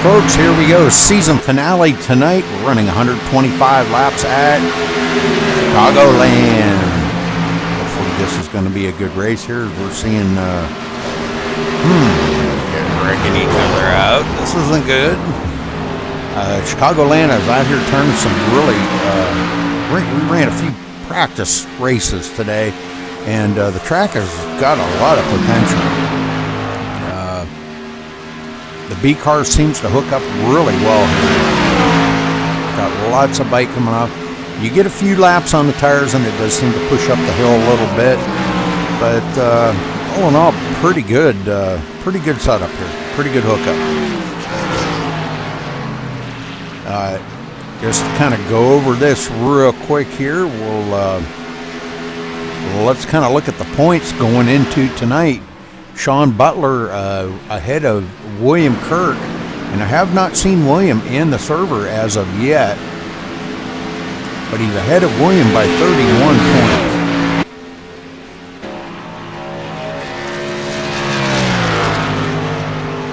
folks, here we go. Season finale tonight. We're running 125 laps at Chicagoland. Hopefully this is going to be a good race here. We're seeing wrecking each other out. This isn't good. Chicagoland is out here turning some really we ran a few practice races today, and the track has got a lot of potential. The B car seems to hook up really well here. Got lots of bite coming up. You get a few laps on the tires and it does seem to push up the hill a little bit, but all in all, pretty good setup here. Pretty good hookup. Just to kind of go over this real quick here, let's kind of look at the points going into tonight. Sean Butler ahead of William Kirk, and I have not seen William in the server as of yet, but he's ahead of William by 31 points.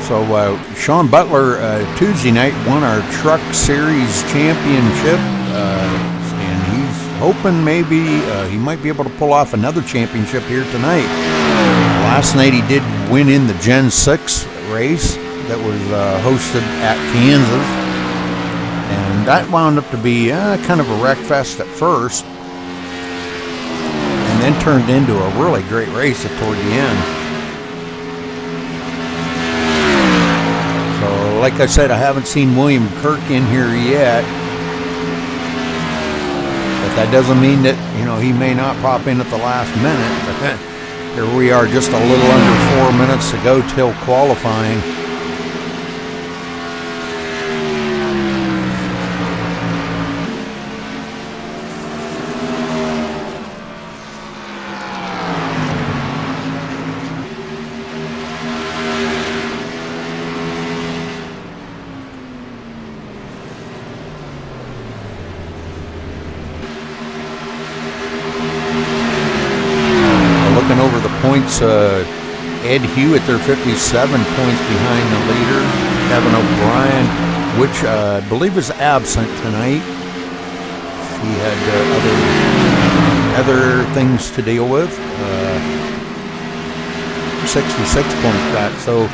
So Sean Butler Tuesday night won our Truck Series championship, and he's hoping maybe he might be able to pull off another championship here tonight. Last night he did win in the Gen 6 race that was hosted at Kansas, and that wound up to be kind of a wreck fest at first, and then turned into a really great race toward the end. So like I said, I haven't seen William Kirk in here yet, but that doesn't mean that he may not pop in at the last minute. But here we are, just a little under 4 minutes to go till qualifying. Looking over the points, Ed Hewitt, they're 57 points behind the leader. Kevin O'Brien, which I believe is absent tonight. He had other things to deal with. 66 points back. So,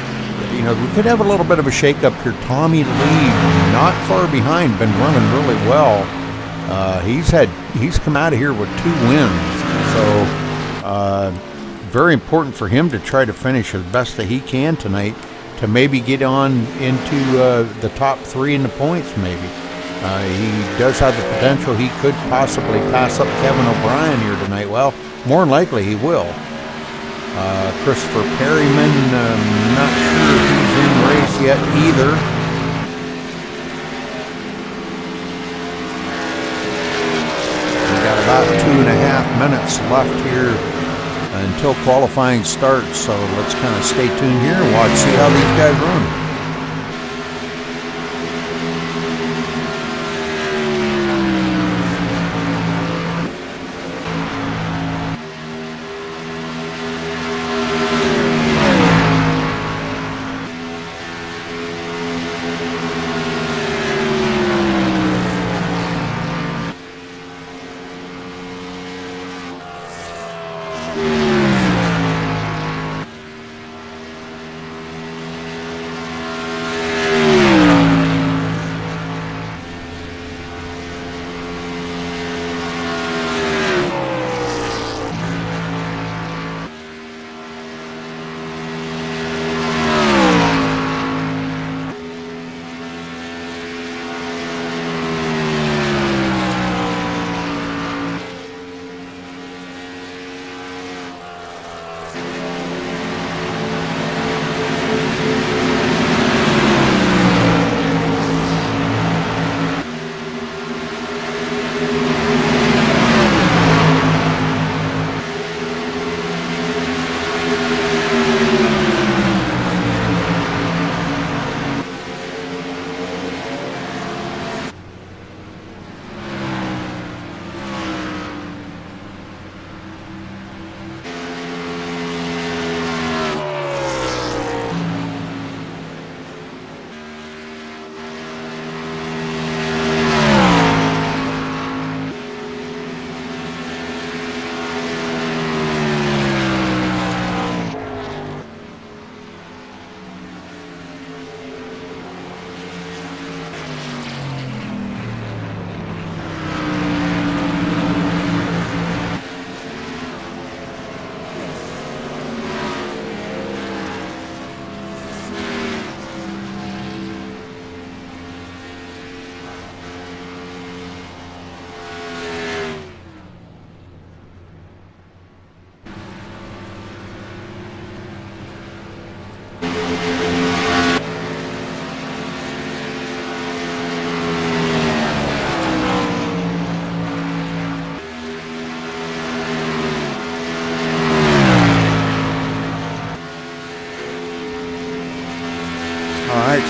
we could have a little bit of a shake-up here. Tommy Lee, not far behind, been running really well. He's come out of here with 2 wins. So, very important for him to try to finish as best that he can tonight to maybe get on into the top 3 in the points maybe. He does have the potential. He could possibly pass up Kevin O'Brien here tonight. Well, more than likely he will. Christopher Perryman, not sure if he's in the race yet either. We've got about 2.5 minutes left here until qualifying starts, so let's kind of stay tuned here and see how these guys run.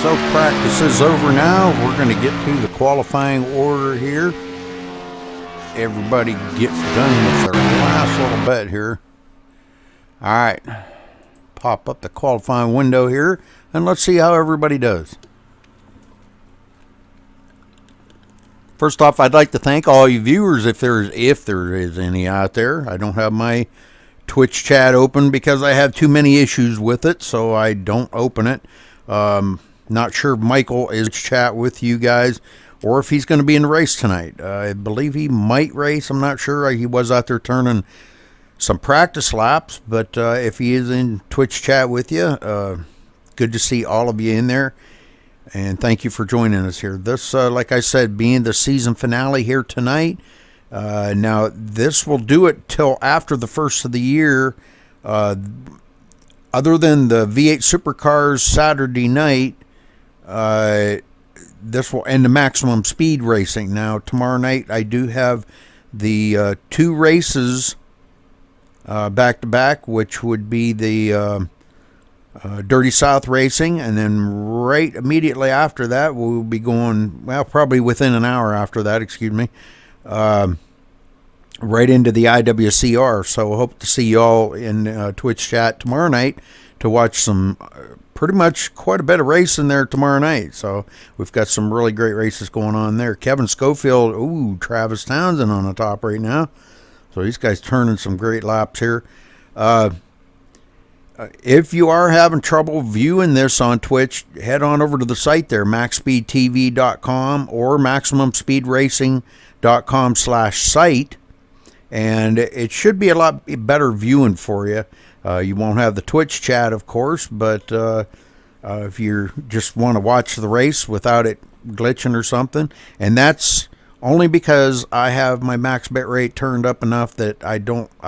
So practice is over now. We're going to get to the qualifying order here. Everybody gets done with their last little bit here. All right. Pop up the qualifying window here, and let's see how everybody does. First off, I'd like to thank all you viewers, if there is any out there. I don't have my Twitch chat open because I have too many issues with it, so I don't open it. Not sure if Michael is chat with you guys, or if he's going to be in the race tonight. I believe he might race. I'm not sure. He was out there turning some practice laps, but if he is in Twitch chat with you, good to see all of you in there, and thank you for joining us here. This, like I said, being the season finale here tonight. Now, this will do it till after the first of the year. Other than the V8 Supercars Saturday night, this will end the maximum speed racing. Now, tomorrow night, I do have the 2 races back-to-back, which would be the Dirty South Racing, and then right immediately after that, we'll be going, well, probably within an hour after that, excuse me, right into the IWCR. So I hope to see you all in Twitch chat tomorrow night to watch some pretty much quite a bit of racing there tomorrow night. So we've got some really great races going on there. Kevin Schofield, ooh, Travis Townsend on the top right now. So these guys turning some great laps here. If you are having trouble viewing this on Twitch, head on over to the site there, MaxSpeedTV.com or MaximumSpeedRacing.com/site, and it should be a lot better viewing for you. You won't have the Twitch chat, of course, but if you just want to watch the race without it glitching or something, and that's only because I have my max bit rate turned up enough that I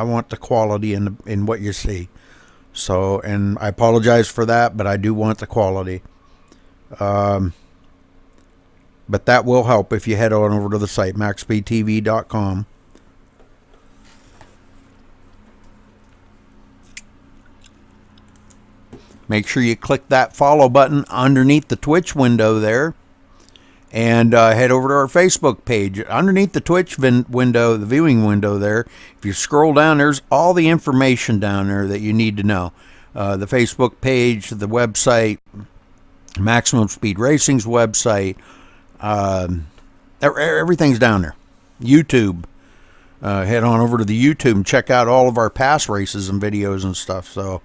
want the quality in what you see. So, and I apologize for that, but I do want the quality. But that will help if you head on over to the site, MaxSpeedTV.com. Make sure you click that follow button underneath the Twitch window there. And head over to our Facebook page. Underneath the Twitch window, the viewing window there, if you scroll down, there's all the information down there that you need to know. The Facebook page, the website, Maximum Speed Racing's website, everything's down there. YouTube. Head on over to the YouTube and check out all of our past races and videos and stuff. So,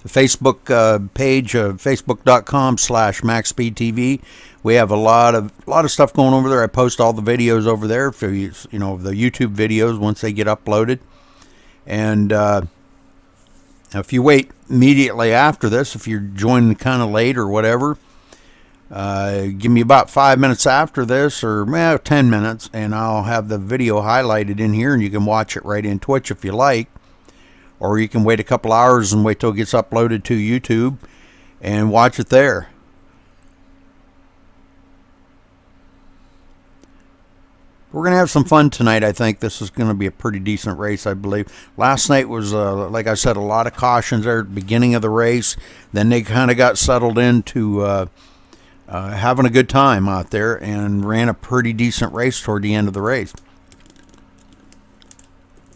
the Facebook page, facebook.com/MaxSpeedTV. We have a lot of stuff going over there. I post all the videos over there for you know, the YouTube videos once they get uploaded. And if you wait immediately after this, if you're joining kind of late or whatever, give me about 5 minutes after this, or 10 minutes, and I'll have the video highlighted in here, and you can watch it right in Twitch if you like. Or you can wait a couple hours and wait till it gets uploaded to YouTube and watch it there. We're going to have some fun tonight. I think this is going to be a pretty decent race, I believe. Last night was, like I said, a lot of cautions there at the beginning of the race. Then they kind of got settled into having a good time out there and ran a pretty decent race toward the end of the race.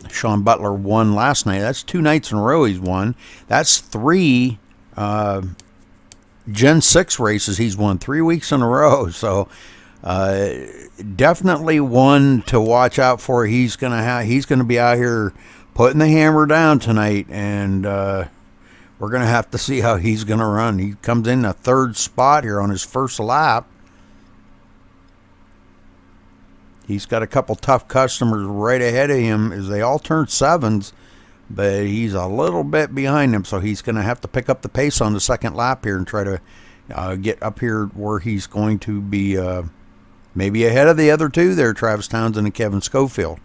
Sean Butler won last night. That's 2 nights in a row he's won. That's 3 Gen 6 races he's won 3 weeks in a row. So definitely one to watch out for. He's gonna be out here putting the hammer down tonight, and we're gonna have to see how he's gonna run. He comes in a 3rd spot here on his first lap. He's got a couple tough customers right ahead of him as they all turn 7s, but he's a little bit behind them, so he's going to have to pick up the pace on the 2nd lap here and try to get up here where he's going to be maybe ahead of the other 2 there, Travis Townsend and Kevin Schofield.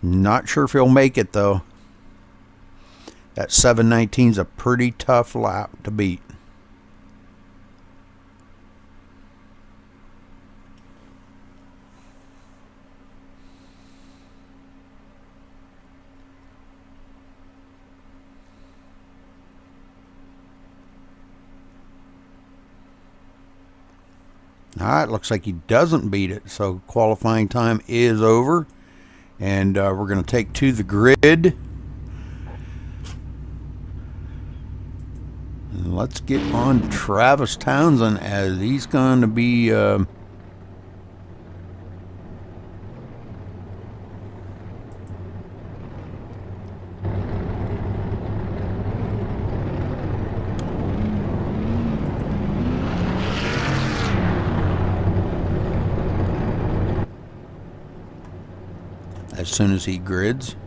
Not sure if he'll make it, though. That 7:19's a pretty tough lap to beat. All right, looks like he doesn't beat it. So qualifying time is over. And we're going to take to the grid. And let's get on Travis Townsend, as he's going to be... as soon as he grids.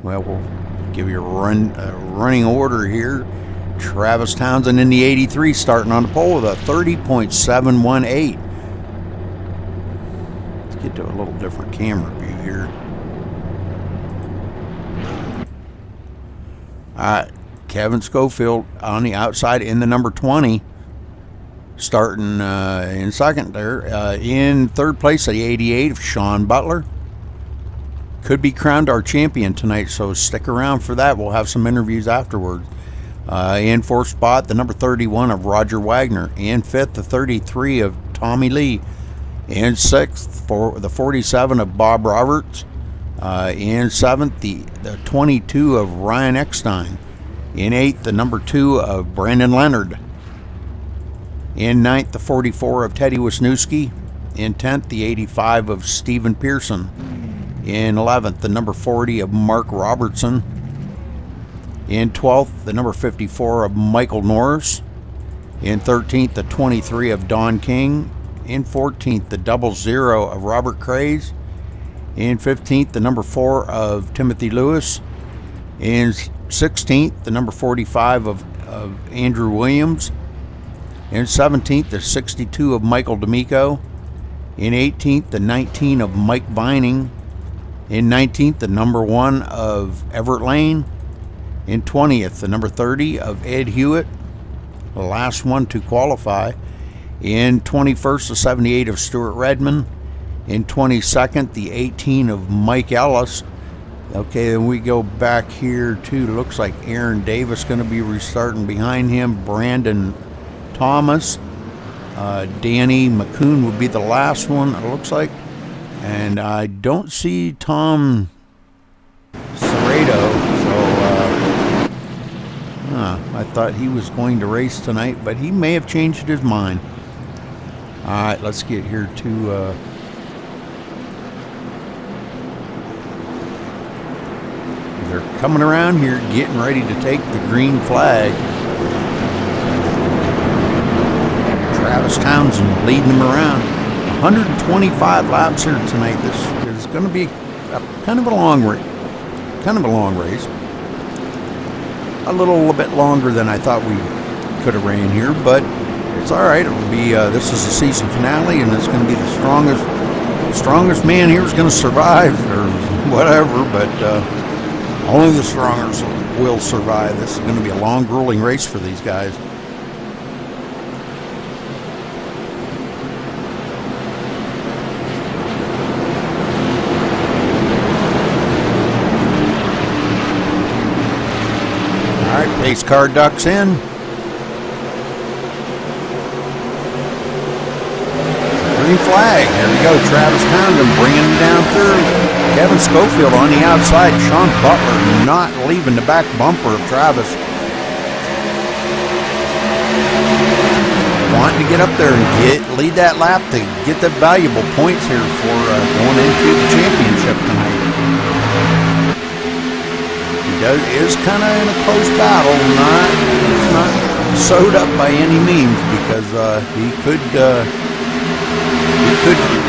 Well, we'll give you a running order here. Travis Townsend in the 83, starting on the pole with a 30.718. Let's get to a little different camera view here. All right, Kevin Schofield on the outside in the number 20. Starting in second there. In third place, the 88 of Sean Butler. Could be crowned our champion tonight, so stick around for that. We'll have some interviews afterwards. In fourth spot, the number 31 of Roger Wagner. In fifth, the 33 of Tommy Lee. In sixth, for the 47 of Bob Roberts. In seventh, the 22 of Ryan Eckstein. In eighth, the number 2 of Brandon Leonard. In ninth, the 44 of Teddy Wisniewski. In 10th, the 85 of Stephen Pearson. In 11th, the number 40 of Mark Robertson. In 12th, the number 54 of Michael Norris. In 13th, the 23 of Don King. In 14th, the 00 of Robert Craze. In 15th, the number 4 of Timothy Lewis. In 16th, the number 45 of Andrew Williams. In 17th, the 62 of Michael D'Amico. In 18th, the 19 of Mike Vining. In 19th, the number 1 of Everett Lane. In 20th, the number 30 of Ed Hewitt, the last one to qualify. In 21st, the 78 of Stuart Redmond. In 22nd, the 18 of Mike Ellis. Okay, then we go back here to, looks like Aaron Davis going to be restarting behind him. Brandon Thomas, Danny McCoon would be the last one, it looks like. And I don't see Tom Serrato, so I thought he was going to race tonight, but he may have changed his mind. All right, let's get here to they're coming around here, getting ready to take the green flag. Travis Townsend leading them around. 125 laps here tonight. This is going to be kind of a long race. A little bit longer than I thought we could have ran here, but it's all right. It'll be. This is the season finale, and it's going to be the strongest man here is going to survive, or whatever. But only the strongest will survive. This is going to be a long, grueling race for these guys. Pace car ducks in. Green flag. There we go. Travis Townsend bringing him down through. Kevin Schofield on the outside. Sean Butler not leaving the back bumper of Travis. Wanting to get up there and lead that lap to get the valuable points here for going into the championship tonight. Is kind of in a close battle. It's not sewed up by any means, because he could.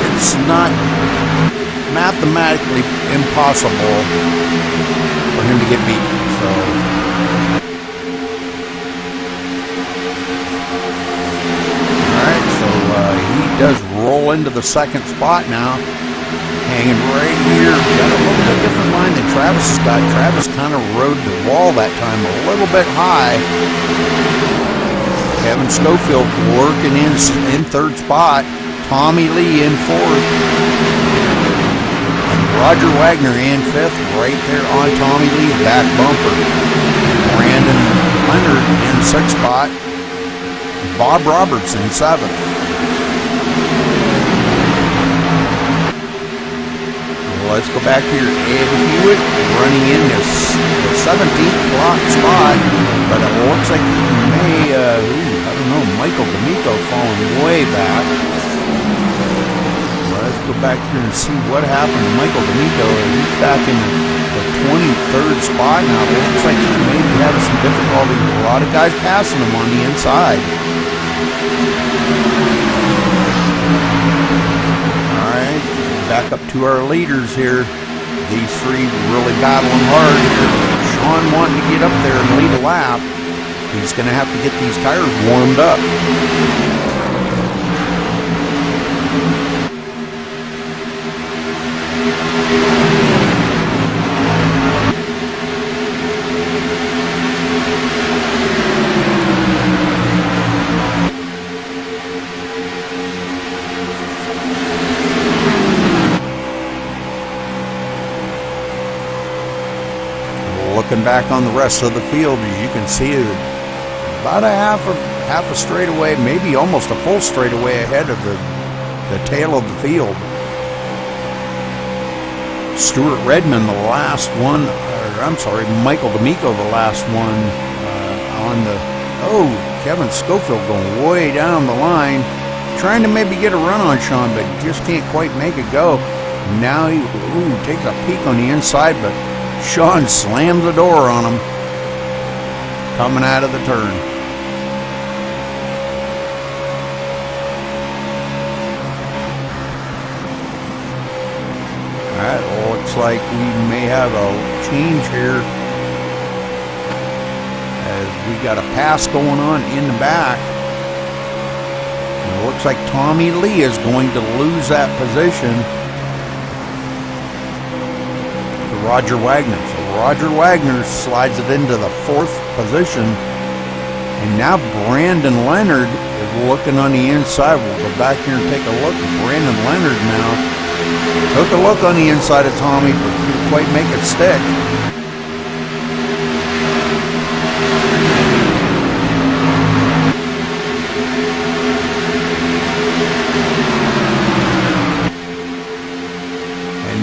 It's not mathematically impossible for him to get beaten. So, all right. So he does roll into the second spot now. Hanging right here. Got a little bit different line than Travis has got. Travis kind of rode the wall that time a little bit high. Kevin Schofield working in third spot. Tommy Lee in fourth. And Roger Wagner in fifth, right there on Tommy Lee's back bumper. Brandon Leonard in sixth spot. Bob Robertson, 7th. Well, let's go back here. Ed Hewitt running in this 17th block spot, but it looks like he may, I don't know, Michael D'Amico falling way back. Let's go back here and see what happened to Michael D'Amico. He's back in the 23rd spot now. It looks like he may be having some difficulty. A lot of guys passing him on the inside. All right, back up to our leaders here. These three really battling hard here. Sean wanting to get up there and lead a lap. He's going to have to get these tires warmed up. Looking back on the rest of the field, as you can see, about a half a straightaway, maybe almost a full straightaway ahead of the tail of the field. Stuart Redmond, the last one, Michael D'Amico, the last one on the, Kevin Schofield going way down the line, trying to maybe get a run on Sean, but just can't quite make it go. Now he takes a peek on the inside, but Sean slams the door on him coming out of the turn. Alright, looks like we may have a change here as we got a pass going on in the back. And it looks like Tommy Lee is going to lose that position. Roger Wagner. So Roger Wagner slides it into the 4th position. And now Brandon Leonard is looking on the inside. We'll go back here and take a look. Brandon Leonard now took a look on the inside of Tommy, but couldn't quite make it stick.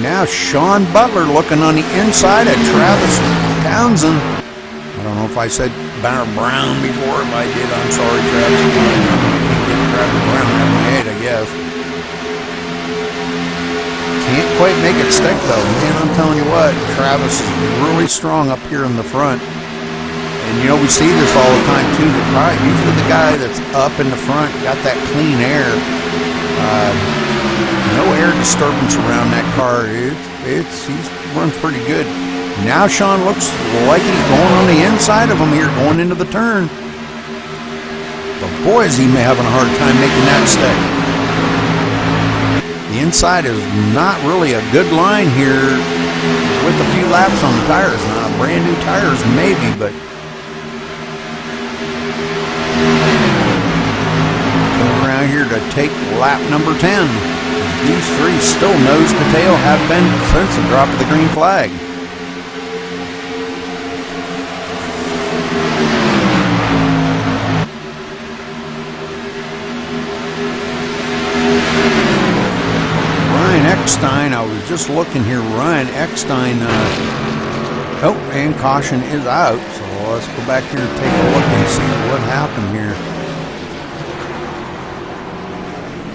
Now Sean Butler looking on the inside at Travis Townsend. I don't know if I said Brown before. If I did, I'm sorry, Travis. I can't get Travis Brown out of my head, I guess. Can't quite make it stick, though. Man, I'm telling you what, Travis is really strong up here in the front. And, you know, we see this all the time, too. Usually the guy that's up in the front got that clean air. No air disturbance around that car. He's run pretty good. Now Sean looks like he's going on the inside of him here, going into the turn. But boy, is he having a hard time making that stick. The inside is not really a good line here with a few laps on the tires. Now, brand new tires maybe, but coming around here to take lap number 10. These three still nose to tail, have been since the drop of the green flag. Ryan Eckstein, I was just looking here. Ryan Eckstein, and caution is out. So let's go back here and take a look and see what happened here.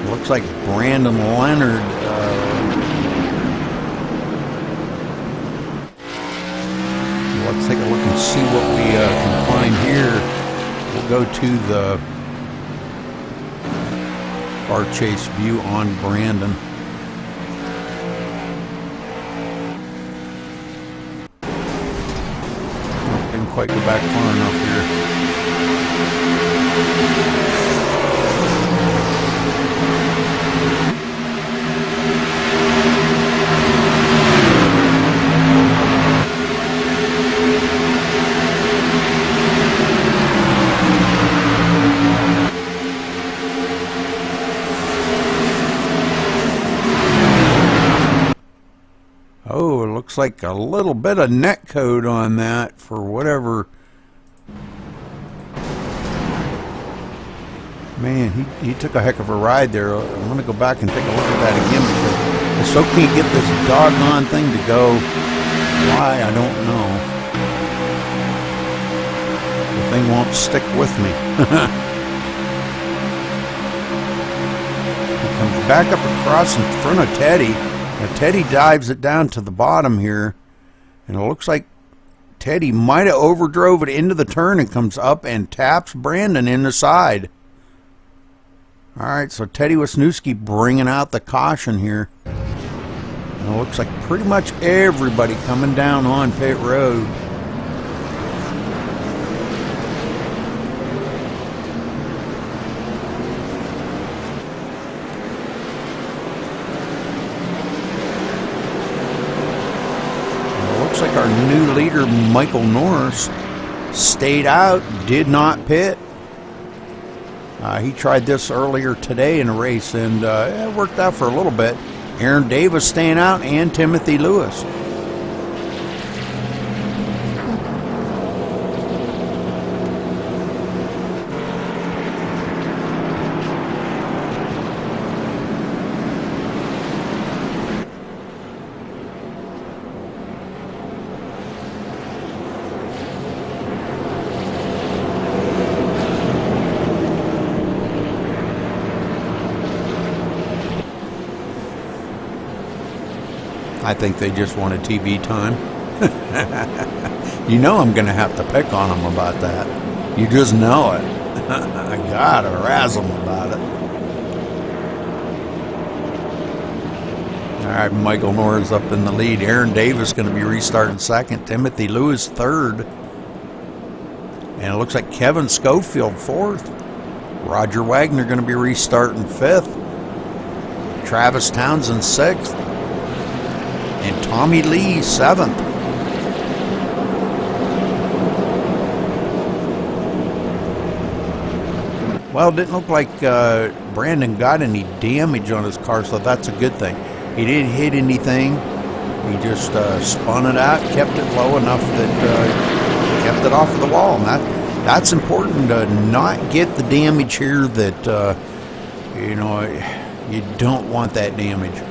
Looks like Brandon Leonard let's take a look and see what we can find here. We'll go to the car chase view on Brandon. Didn't quite go back far enough here. Looks like a little bit of net code on that for whatever. Man, he took a heck of a ride there. I'm going to go back and take a look at that again because I so can't get this doggone thing to go. Why, I don't know. The thing won't stick with me. He comes back up across in front of Teddy. Now Teddy dives it down to the bottom here. And it looks like Teddy might have overdrove it into the turn and comes up and taps Brandon in the side. All right, so Teddy Wisniewski bringing out the caution here. And it looks like pretty much everybody coming down on pit road. It looks like our new leader, Michael Norris, stayed out, did not pit. He tried this earlier today in a race, and it worked out for a little bit. Aaron Davis staying out, and Timothy Lewis. I think they just wanted TV time. You know I'm going to have to pick on them about that. You just know it. I got to razz them about it. All right, Michael Norris up in the lead. Aaron Davis going to be restarting second. Timothy Lewis third. And it looks like Kevin Schofield fourth. Roger Wagner going to be restarting fifth. Travis Townsend sixth. And Tommy Lee, seventh. Well, it didn't look like Brandon got any damage on his car, so that's a good thing. He didn't hit anything. He just spun it out, kept it low enough that kept it off of the wall. And that's important to not get the damage here that, you don't want that damage.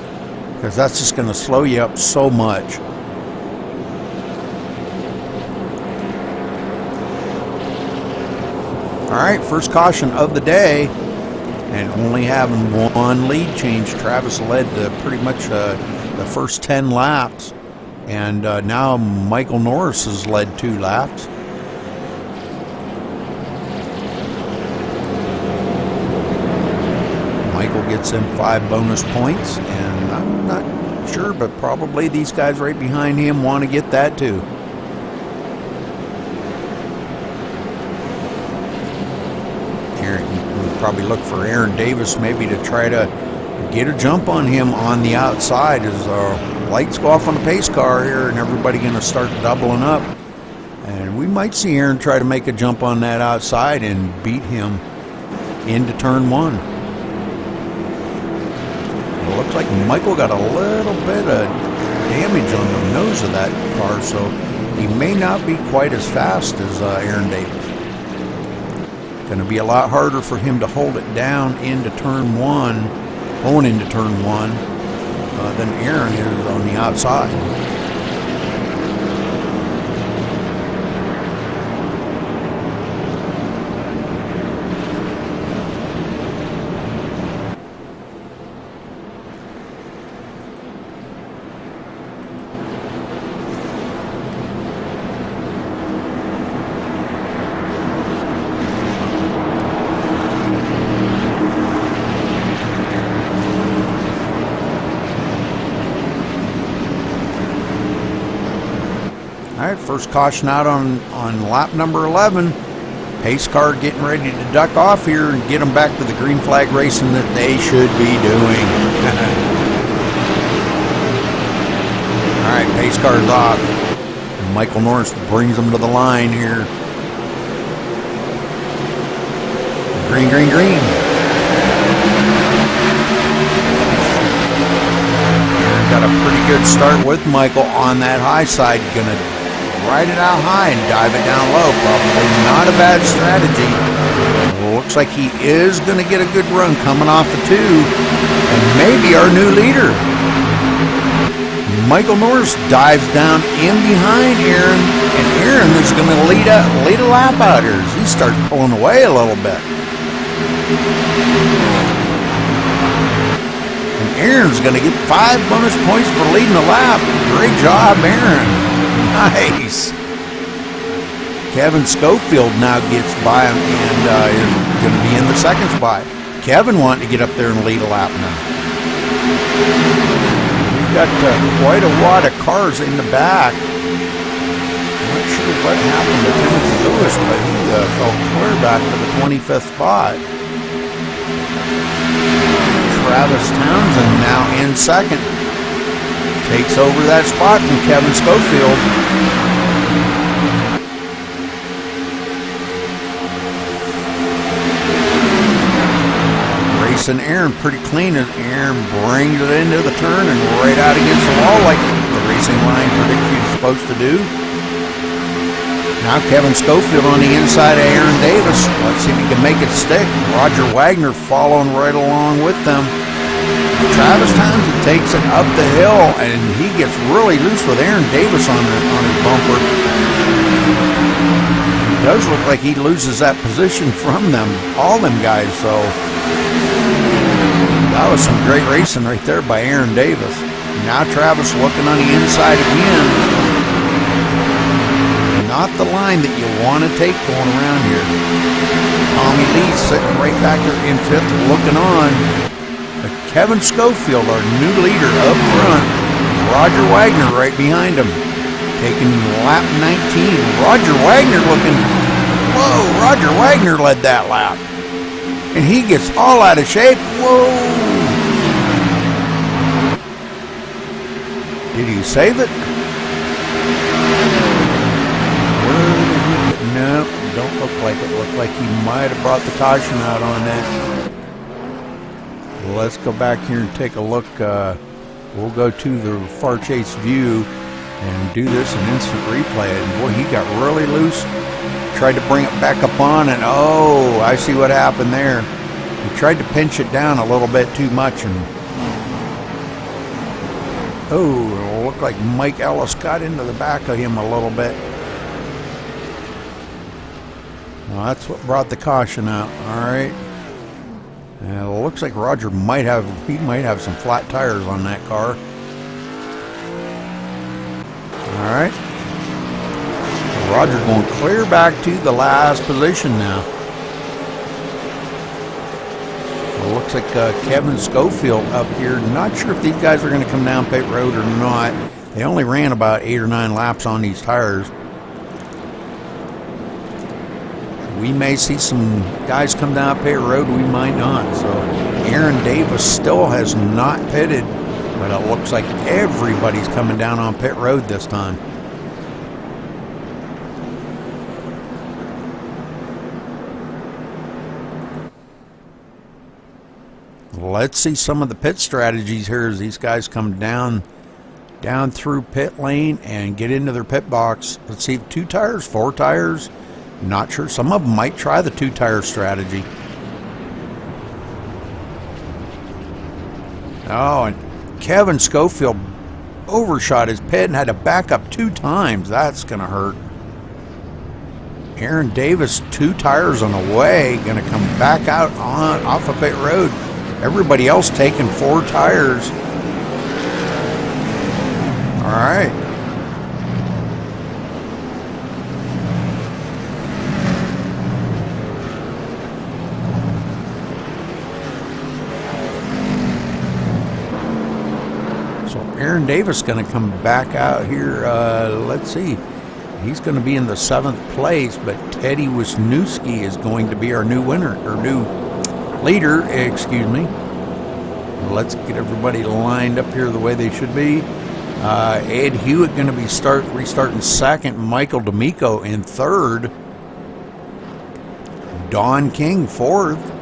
Because that's just going to slow you up so much. All right, first caution of the day, and only having one lead change. Travis led pretty much the first 10 laps, and now Michael Norris has led 2 laps. Michael gets in 5 bonus points, and I'm not sure, but probably these guys right behind him want to get that too. We'll probably look for Aaron Davis maybe to try to get a jump on him on the outside as lights go off on the pace car here, and everybody going to start doubling up. And we might see Aaron try to make a jump on that outside and beat him into turn 1. It looks like Michael got a little bit of damage on the nose of that car, so he may not be quite as fast as Aaron Davis. Going to be a lot harder for him to hold it down into turn 1, going into turn 1, than Aaron is on the outside. All right, first caution out on lap number 11. Pace car getting ready to duck off here and get them back to the green flag racing that they should be doing. All right, pace car's off. Michael Norris brings them to the line here. Green, green, green. Got a pretty good start with Michael on that high side. Gonna ride it out high and dive it down low. Probably not a bad strategy. Looks like he is going to get a good run coming off the 2, and maybe our new leader. Michael Norris dives down in behind Aaron, and Aaron is going to lead a lap out here as he starts pulling away a little bit. And Aaron's going to get 5 bonus points for leading the lap. Great job, Aaron. Nice. Kevin Schofield now gets by him and is going to be in the second spot. Kevin wanting to get up there and lead a lap now. We've got quite a wad of cars in the back. Not sure what happened to Timothy Lewis, but he fell clear back to the 25th spot. Travis Townsend now in second. Takes over that spot from Kevin Schofield. Racing Aaron pretty clean as Aaron brings it into the turn and right out against the wall like the racing line predicts he's supposed to do. Now Kevin Schofield on the inside of Aaron Davis. Let's see if he can make it stick. Roger Wagner following right along with them. Travis Townsend takes it up the hill and he gets really loose with Aaron Davis on his bumper. It does look like he loses that position from them, all them guys, so that was some great racing right there by Aaron Davis. Now Travis looking on the inside again. Not the line that you want to take going around here. Tommy Lee sitting right back there in 5th looking on. But Kevin Schofield, our new leader up front. Roger Wagner right behind him. Taking lap 19. Roger Wagner looking, whoa, Roger Wagner led that lap. And he gets all out of shape. Whoa. Did he save it? No, don't look like it. Looked like he might have brought the caution out on that. Let's go back here and take a look. We'll go to the far chase view and do this in instant replay. And boy, he got really loose. Tried to bring it back up on, and oh, I see what happened there. He tried to pinch it down a little bit too much, and oh, it looked like Mike Ellis got into the back of him a little bit. Well, that's what brought the caution out. All right. And it looks like Roger might have some flat tires on that car. All right. Roger going clear back to the last position now. It looks like Kevin Schofield up here. Not sure if these guys are going to come down pit road or not. They only ran about 8 or 9 laps on these tires. We may see some guys come down pit road, we might not. So Aaron Davis still has not pitted, but it looks like everybody's coming down on pit road this time. Let's see some of the pit strategies here as these guys come down through pit lane and get into their pit box. Let's see, 2 tires, 4 tires. Not sure. Some of them might try the 2-tire strategy. Oh, and Kevin Schofield overshot his pit and had to back up 2 times. That's going to hurt. Aaron Davis, 2 tires on the way, going to come back out off of pit road. Everybody else taking 4 tires. All right. Aaron Davis going to come back out here. Let's see. He's going to be in the 7th place, but Teddy Wisniewski is going to be our new winner, or new leader, excuse me. Let's get everybody lined up here the way they should be. Ed Hewitt going to be restarting 2nd. Michael D'Amico in 3rd. Don King 4th.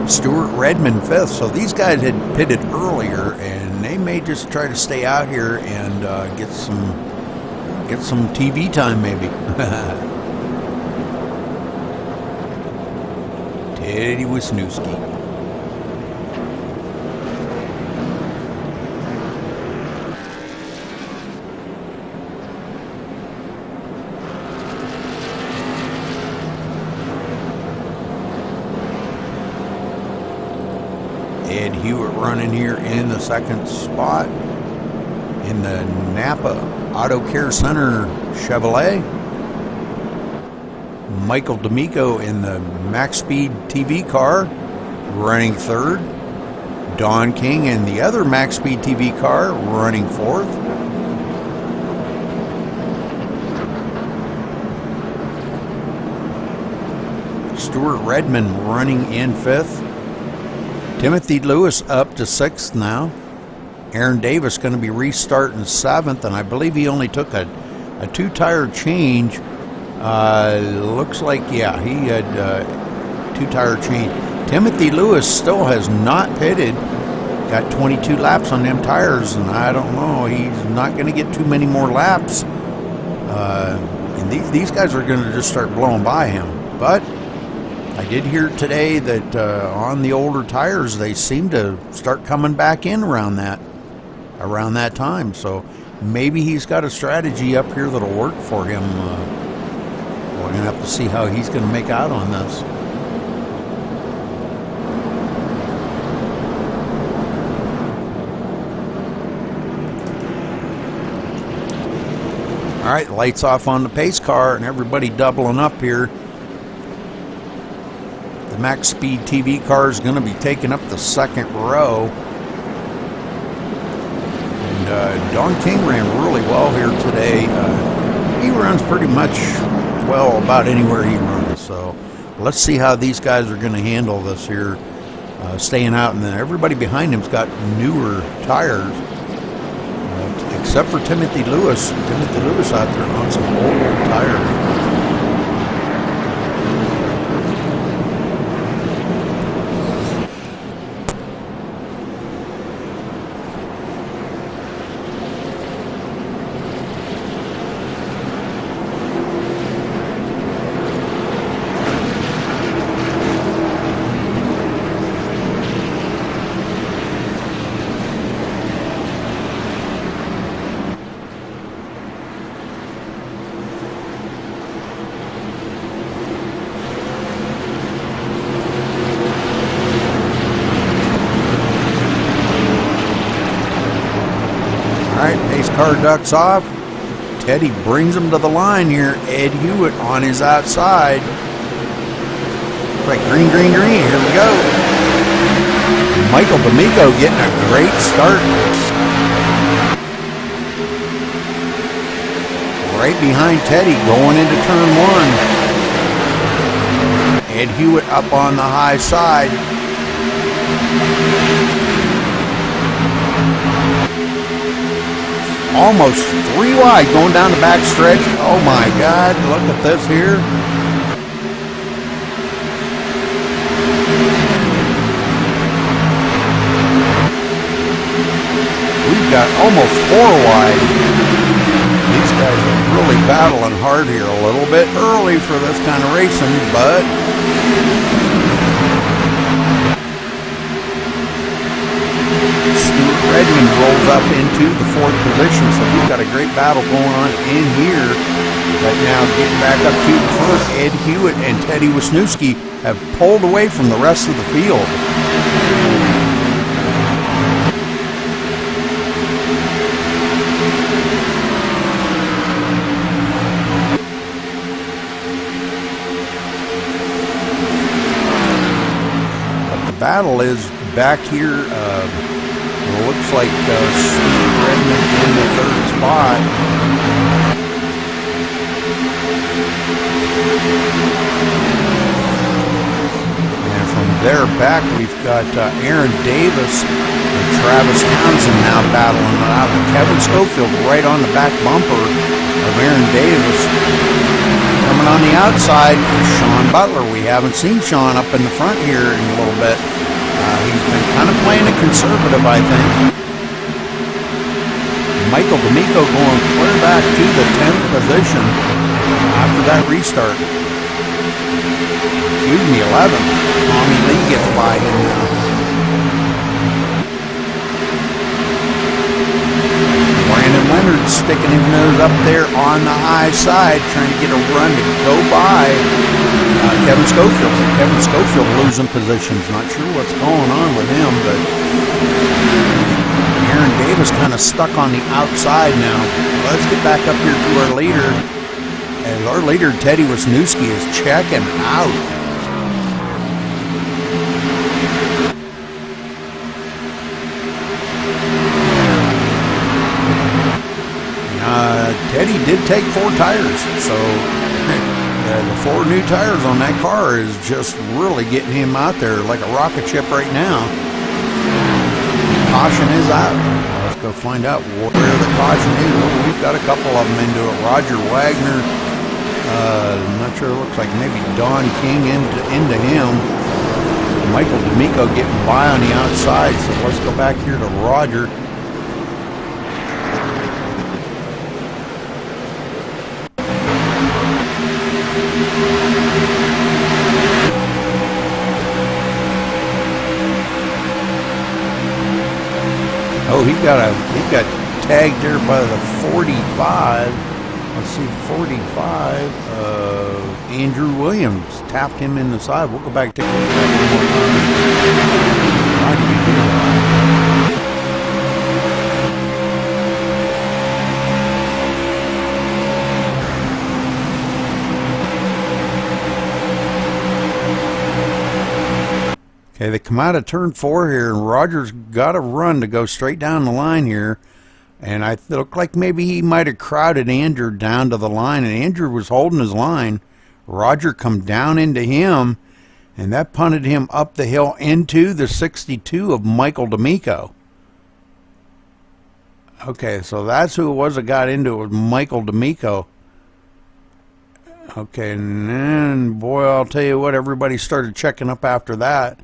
Stuart Redmond 5th. So these guys had pitted earlier, and they may just try to stay out here and get some TV time, maybe. Teddy Wisniewski. Ed Hewitt running here in the second spot in the Napa Auto Care Center Chevrolet. Michael D'Amico in the MaxSpeedTV car running third. Don King in the other MaxSpeedTV car running fourth. Stuart Redmond running in fifth. Timothy Lewis up to sixth now. Aaron Davis going to be restarting seventh, and I believe he only took a two-tire change. Looks like, yeah, he had two-tire change. Timothy Lewis still has not pitted. Got 22 laps on them tires, and I don't know. He's not going to get too many more laps. And these guys are going to just start blowing by him. But I did hear today that on the older tires, they seem to start coming back in around that time. So maybe he's got a strategy up here that'll work for him. We're going to have to see how he's going to make out on this. All right, lights off on the pace car, and everybody doubling up here. The MaxSpeedTV car is going to be taking up the second row. And Don King ran really well here today. He runs pretty much well about anywhere he runs. So let's see how these guys are going to handle this here, staying out. And then everybody behind him's got newer tires, except for Timothy Lewis. Timothy Lewis out there on some old tires. Car ducks off. Teddy brings him to the line here. Ed Hewitt on his outside. Like green, green, green. Here we go. Michael D'Amico getting a great start. Right behind Teddy going into turn one. Ed Hewitt up on the high side. Almost three wide going down the back stretch. Oh my God, look at this here. We've got almost four wide. These guys are really battling hard here, a little bit early for this kind of racing, but Redmond rolls up into the fourth position, so we've got a great battle going on in here. But now getting back up to the front, Ed Hewitt and Teddy Wisniewski have pulled away from the rest of the field. But the battle is back here. Looks like Redmond in the third spot. And from there back, we've got Aaron Davis and Travis Townsend now battling it out. Kevin Schofield right on the back bumper of Aaron Davis. Coming on the outside is Sean Butler. We haven't seen Sean up in the front here in a little bit. He's been kind of playing it conservative, I think. Michael D'Amico going clear back to the 10th position after that restart. Excuse me, 11th. Tommy Lee gets by him now. Brandon Leonard sticking his nose up there on the high side, trying to get a run to go by Kevin Schofield. So Kevin Schofield losing positions. Not sure what's going on with him, but Aaron Davis kind of stuck on the outside now. Let's get back up here to our leader. And our leader, Teddy Wisniewski, is checking out. Teddy did take 4 tires, so the 4 new tires on that car is just really getting him out there like a rocket ship right now. Caution is out. Let's go find out where the caution is. Well, we've got a couple of them into it. Roger Wagner, I'm not sure, it looks like maybe Don King into him. Michael D'Amico getting by on the outside, so let's go back here to Roger. Oh, he got tagged there by the 45. Let's see, 45. Andrew Williams tapped him in the side. We'll go back and take a look at that one more time. Why did he do that? Okay, they come out of turn 4 here, and Roger's got a run to go straight down the line here. And it looked like maybe he might have crowded Andrew down to the line, and Andrew was holding his line. Roger come down into him, and that punted him up the hill into the 62 of Michael D'Amico. Okay, so that's who it was that got into it, was Michael D'Amico. Okay, and then, boy, I'll tell you what, everybody started checking up after that.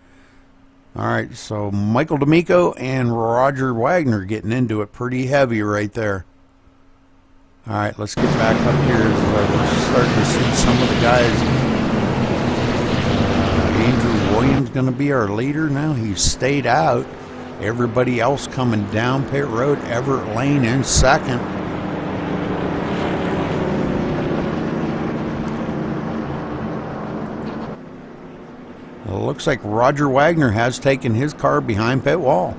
All right, so Michael D'Amico and Roger Wagner getting into it pretty heavy right there. All right, let's get back up here. We're starting to see some of the guys. Andrew Williams going to be our leader now. He's stayed out. Everybody else coming down pit road. Everett Lane in second. Well, it looks like Roger Wagner has taken his car behind pit wall.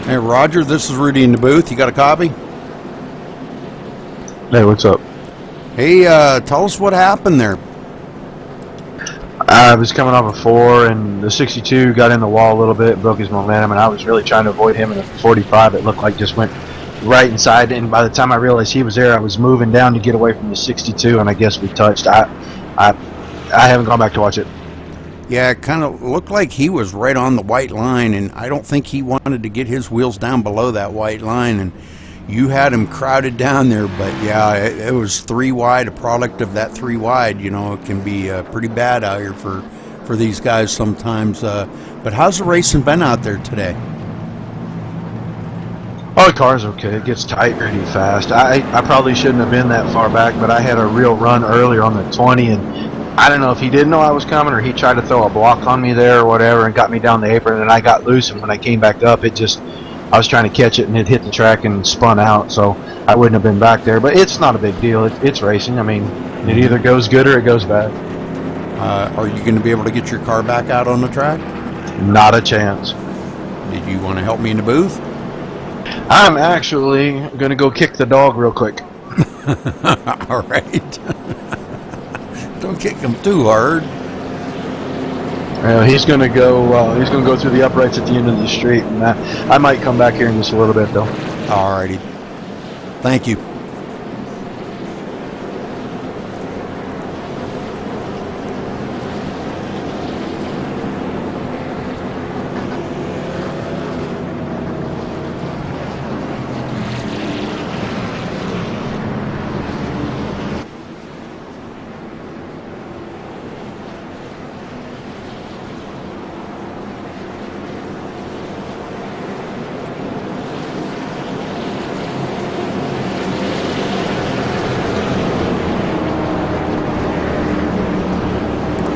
Hey, Roger, this is Rudy in the booth. You got a copy? Hey, what's up? Hey, tell us what happened there. I was coming off a 4, and the 62 got in the wall a little bit, broke his momentum, and I was really trying to avoid him in the 45. It looked like just went right inside, and by the time I realized he was there, I was moving down to get away from the 62, and I guess we touched. I haven't gone back to watch it. Yeah, it kind of looked like he was right on the white line, and I don't think he wanted to get his wheels down below that white line, and you had him crowded down there. But yeah, it was 3 wide, a product of that 3 wide. You know, it can be pretty bad out here for these guys sometimes. But how's the racing been out there today? Oh, the car's okay. It gets tight pretty fast. I probably shouldn't have been that far back, but I had a real run earlier on the 20, and I don't know if he didn't know I was coming or he tried to throw a block on me there or whatever and got me down the apron, and I got loose, and when I came back up, I was trying to catch it and it hit the track and spun out, so I wouldn't have been back there. But it's not a big deal. It's racing. I mean, it either goes good or it goes bad. Are you going to be able to get your car back out on the track? Not a chance. Did you want to help me in the booth? I'm actually going to go kick the dog real quick. All right. Don't kick him too hard. He's going to go. He's going to go through the uprights at the end of the street, and I might come back here in just a little bit, though. All righty. Thank you.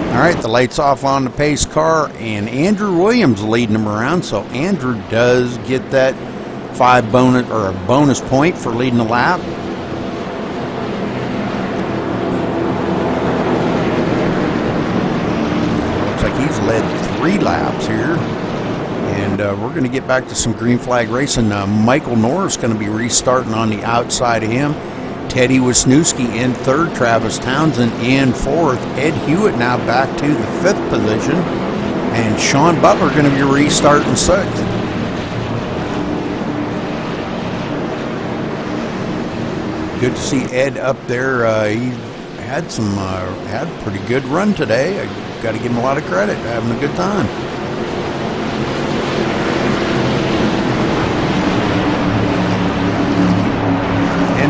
All right, the light's off on the pace car, and Andrew Williams leading him around. So Andrew does get that bonus point for leading the lap. Looks like he's led 3 laps here, and we're going to get back to some green flag racing. Michael Norris going to be restarting on the outside of him. Teddy Wisniewski in 3rd, Travis Townsend in 4th, Ed Hewitt now back to the 5th position, and Sean Butler going to be restarting 6th. Good to see Ed up there. He had a pretty good run today. I got to give him a lot of credit, having a good time.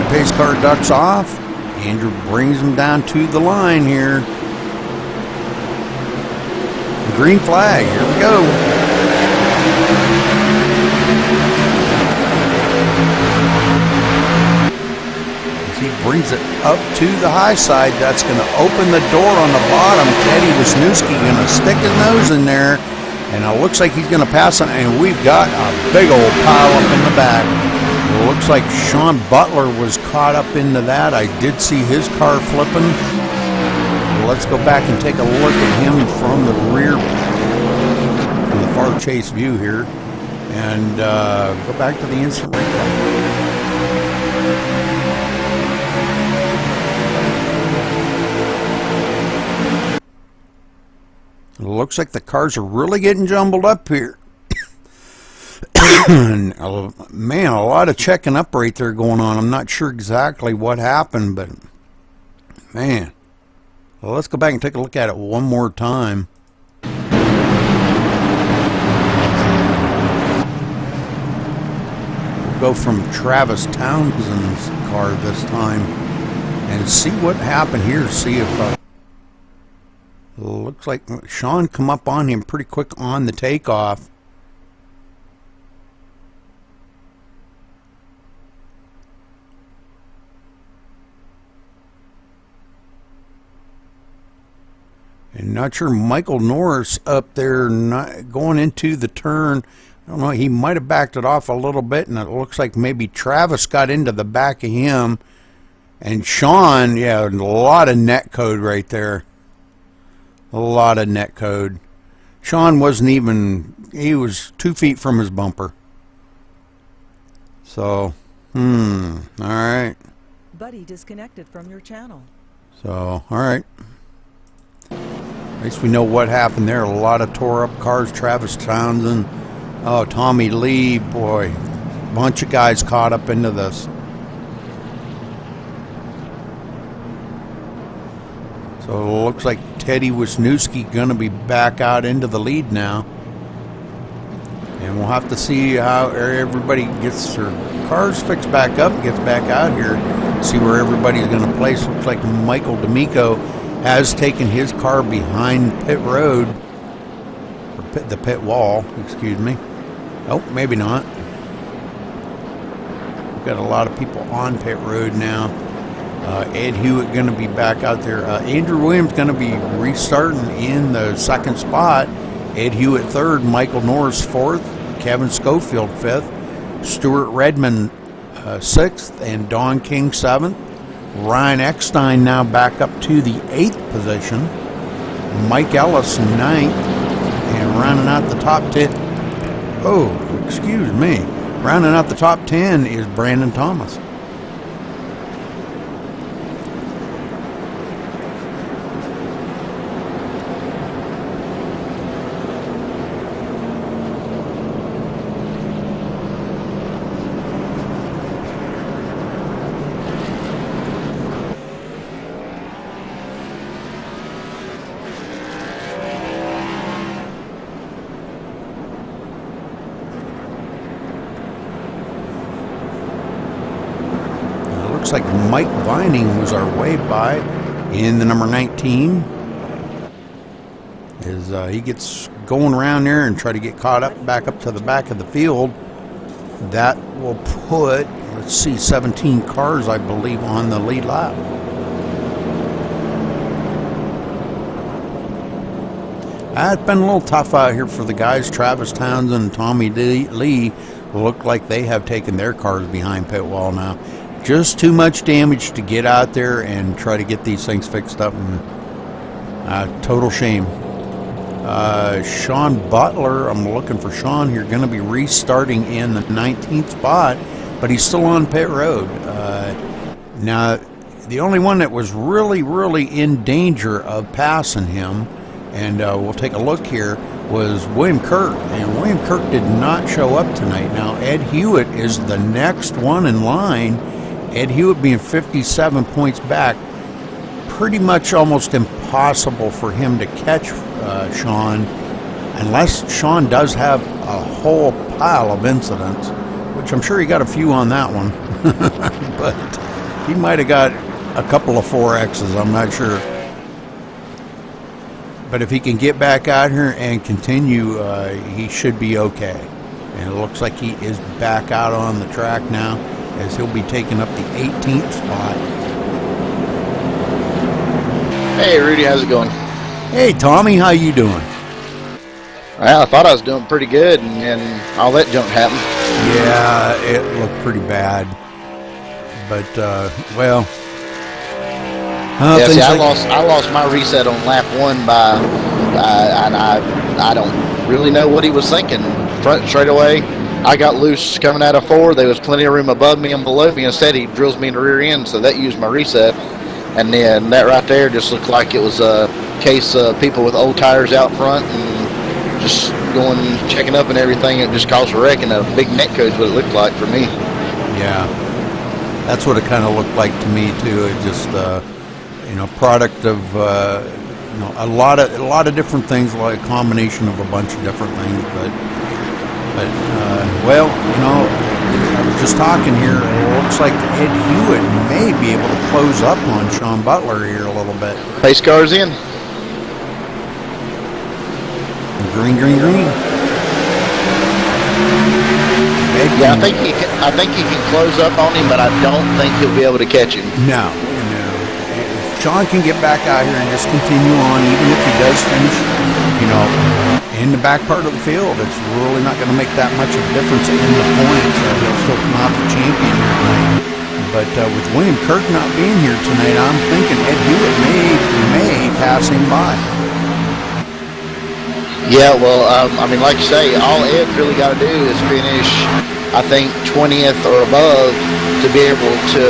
Pace car ducks off. Andrew brings him down to the line here. Green flag. Here we go. As he brings it up to the high side, that's going to open the door on the bottom. Teddy Wisniewski going to stick his nose in there, and it looks like he's going to pass it, and we've got a big old pile up in the back. It looks like Sean Butler was caught up into that. I did see his car flipping. Let's go back and take a look at him from the rear, from the far chase view here, and go back to the instant replay. It looks like the cars are really getting jumbled up here. Man, a lot of checking up right there going on. I'm not sure exactly what happened, but man. Well, let's go back and take a look at it one more time. We'll go from Travis Townsend's car this time and see what happened here. See if looks like Sean come up on him pretty quick on the takeoff. And not sure Michael Norris up there not going into the turn. I don't know, he might have backed it off a little bit, and it looks like maybe Travis got into the back of him. And Sean, yeah, a lot of net code right there. A lot of net code. Sean wasn't even, he was 2 feet from his bumper. So, all right. Buddy disconnected from your channel. So, all right. At least we know what happened there. A lot of tore up cars. Travis Townsend. Oh, Tommy Lee. Boy, bunch of guys caught up into this. So it looks like Teddy Wisniewski going to be back out into the lead now. And we'll have to see how everybody gets their cars fixed back up, gets back out here, see where everybody's going to place. Looks like Michael D'Amico has taken his car behind pit road, or the pit wall, excuse me. Oh, maybe not. We've got a lot of people on pit road now. Ed Hewitt going to be back out there. Andrew Williams going to be restarting in the 2nd spot. Ed Hewitt 3rd, Michael Norris 4th, Kevin Schofield 5th, Stuart Redmond 6th, and Don King 7th. Ryan Eckstein now back up to the 8th position. Mike Ellis, 9th. And rounding out the top 10. Oh, excuse me. Rounding out the top 10 is Brandon Thomas. Looks like Mike Vining was our way by in the number 19. As he gets going around there and try to get caught up back up to the back of the field. That will put, let's see, 17 cars, I believe, on the lead lap. It's been a little tough out here for the guys. Travis Townsend and Tommy Lee look like they have taken their cars behind pit wall now. Just too much damage to get out there and try to get these things fixed up, and total shame. Sean Butler, I'm looking for Sean here, going to be restarting in the 19th spot, but he's still on pit road. Now, the only one that was really in danger of passing him, and we'll take a look here, was William Kirk, and William Kirk did not show up tonight. Now, Ed Hewitt is the next one in line. Ed Hewitt being 57 points back, pretty much almost impossible for him to catch Sean, unless Sean does have a whole pile of incidents, which I'm sure he got a few on that one. But he might have got a couple of 4Xs, I'm not sure. But if he can get back out here and continue, he should be okay. And it looks like he is back out on the track now, as he'll be taking up the 18th spot. Hey, Rudy, how's it going? Hey, Tommy, how you doing? Well, I thought I was doing pretty good, and then all that junk happened. Yeah, it looked pretty bad. But, well... yeah, see, I lost my reset on lap 1 by... and I don't really know what he was thinking. Front straightaway, I got loose coming out of 4. There was plenty of room above me and below me. Instead, he drills me in the rear end, so that used my reset. And then that right there just looked like it was a case of people with old tires out front and just going, checking up and everything. It just caused a wreck, and a big net code's what it looked like for me. Yeah, that's what it kind of looked like to me too. It just, product of a lot of different things, like a combination of a bunch of different things. But well, I was just talking here. It looks like Ed Hewitt may be able to close up on Sean Butler here a little bit. Pace car's in. Green. Yeah, I think he can close up on him, but I don't think he'll be able to catch him. No. If Sean can get back out here and just continue on, even if he does finish, in the back part of the field, it's really not going to make that much of a difference in the points. He'll still come out the champion here tonight. But with William Kirk not being here tonight, I'm thinking Ed Hewitt may pass him by. Yeah, well, like you say, all Ed's really got to do is finish, I think, 20th or above to be able to,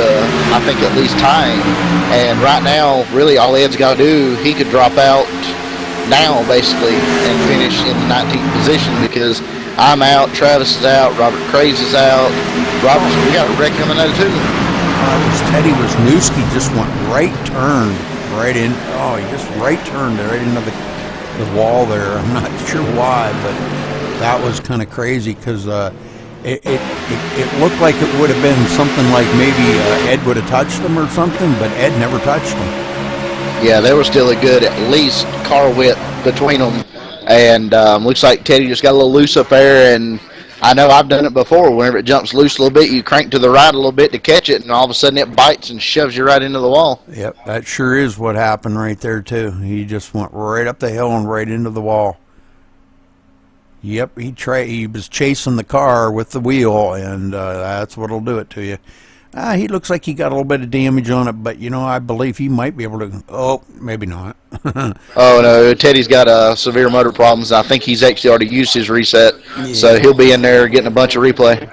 I think, at least tie him. And right now, really, all Ed's got to do, he could drop out now, basically, and finish in the 19th position, because I'm out, Travis is out, Robert Craze is out. We got a wreck coming out of 2. It was Teddy Wisniewski just went turned right in. Oh, he just turned right into the wall there. I'm not sure why, but that was kind of crazy, because it looked like it would have been something like maybe Ed would have touched him or something, but Ed never touched him. Yeah, there was still a good, at least, car width between them, and looks like Teddy just got a little loose up there. And I know I've done it before. Whenever it jumps loose a little bit, you crank to the right a little bit to catch it, and all of a sudden it bites and shoves you right into the wall. Yep, that sure is what happened right there too. He just went right up the hill and right into the wall. Yep, he was chasing the car with the wheel, and that's what'll do it to you. He looks like he got a little bit of damage on it, but, I believe he might be able to... Oh, maybe not. Oh, no, Teddy's got severe motor problems. I think he's actually already used his reset, Yeah. so he'll be in there getting a bunch of replay.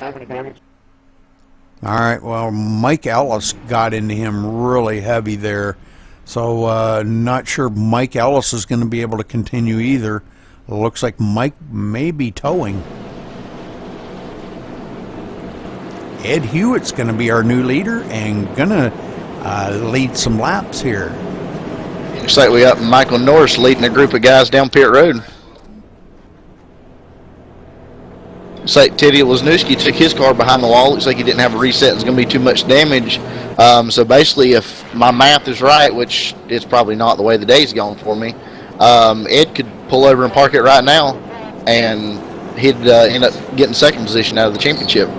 All right, well, Mike Ellis got into him really heavy there. So not sure Mike Ellis is going to be able to continue either. Looks like Mike may be towing. Ed Hewitt's going to be our new leader and going to lead some laps here. Looks like we got Michael Norris leading a group of guys down pit road. Looks like Teddy Wisniewski took his car behind the wall. Looks like he didn't have a reset. There's going to be too much damage. So basically, if my math is right, which it's probably not the way the day's going for me, Ed could pull over and park it right now, and he'd end up getting second position out of the championship.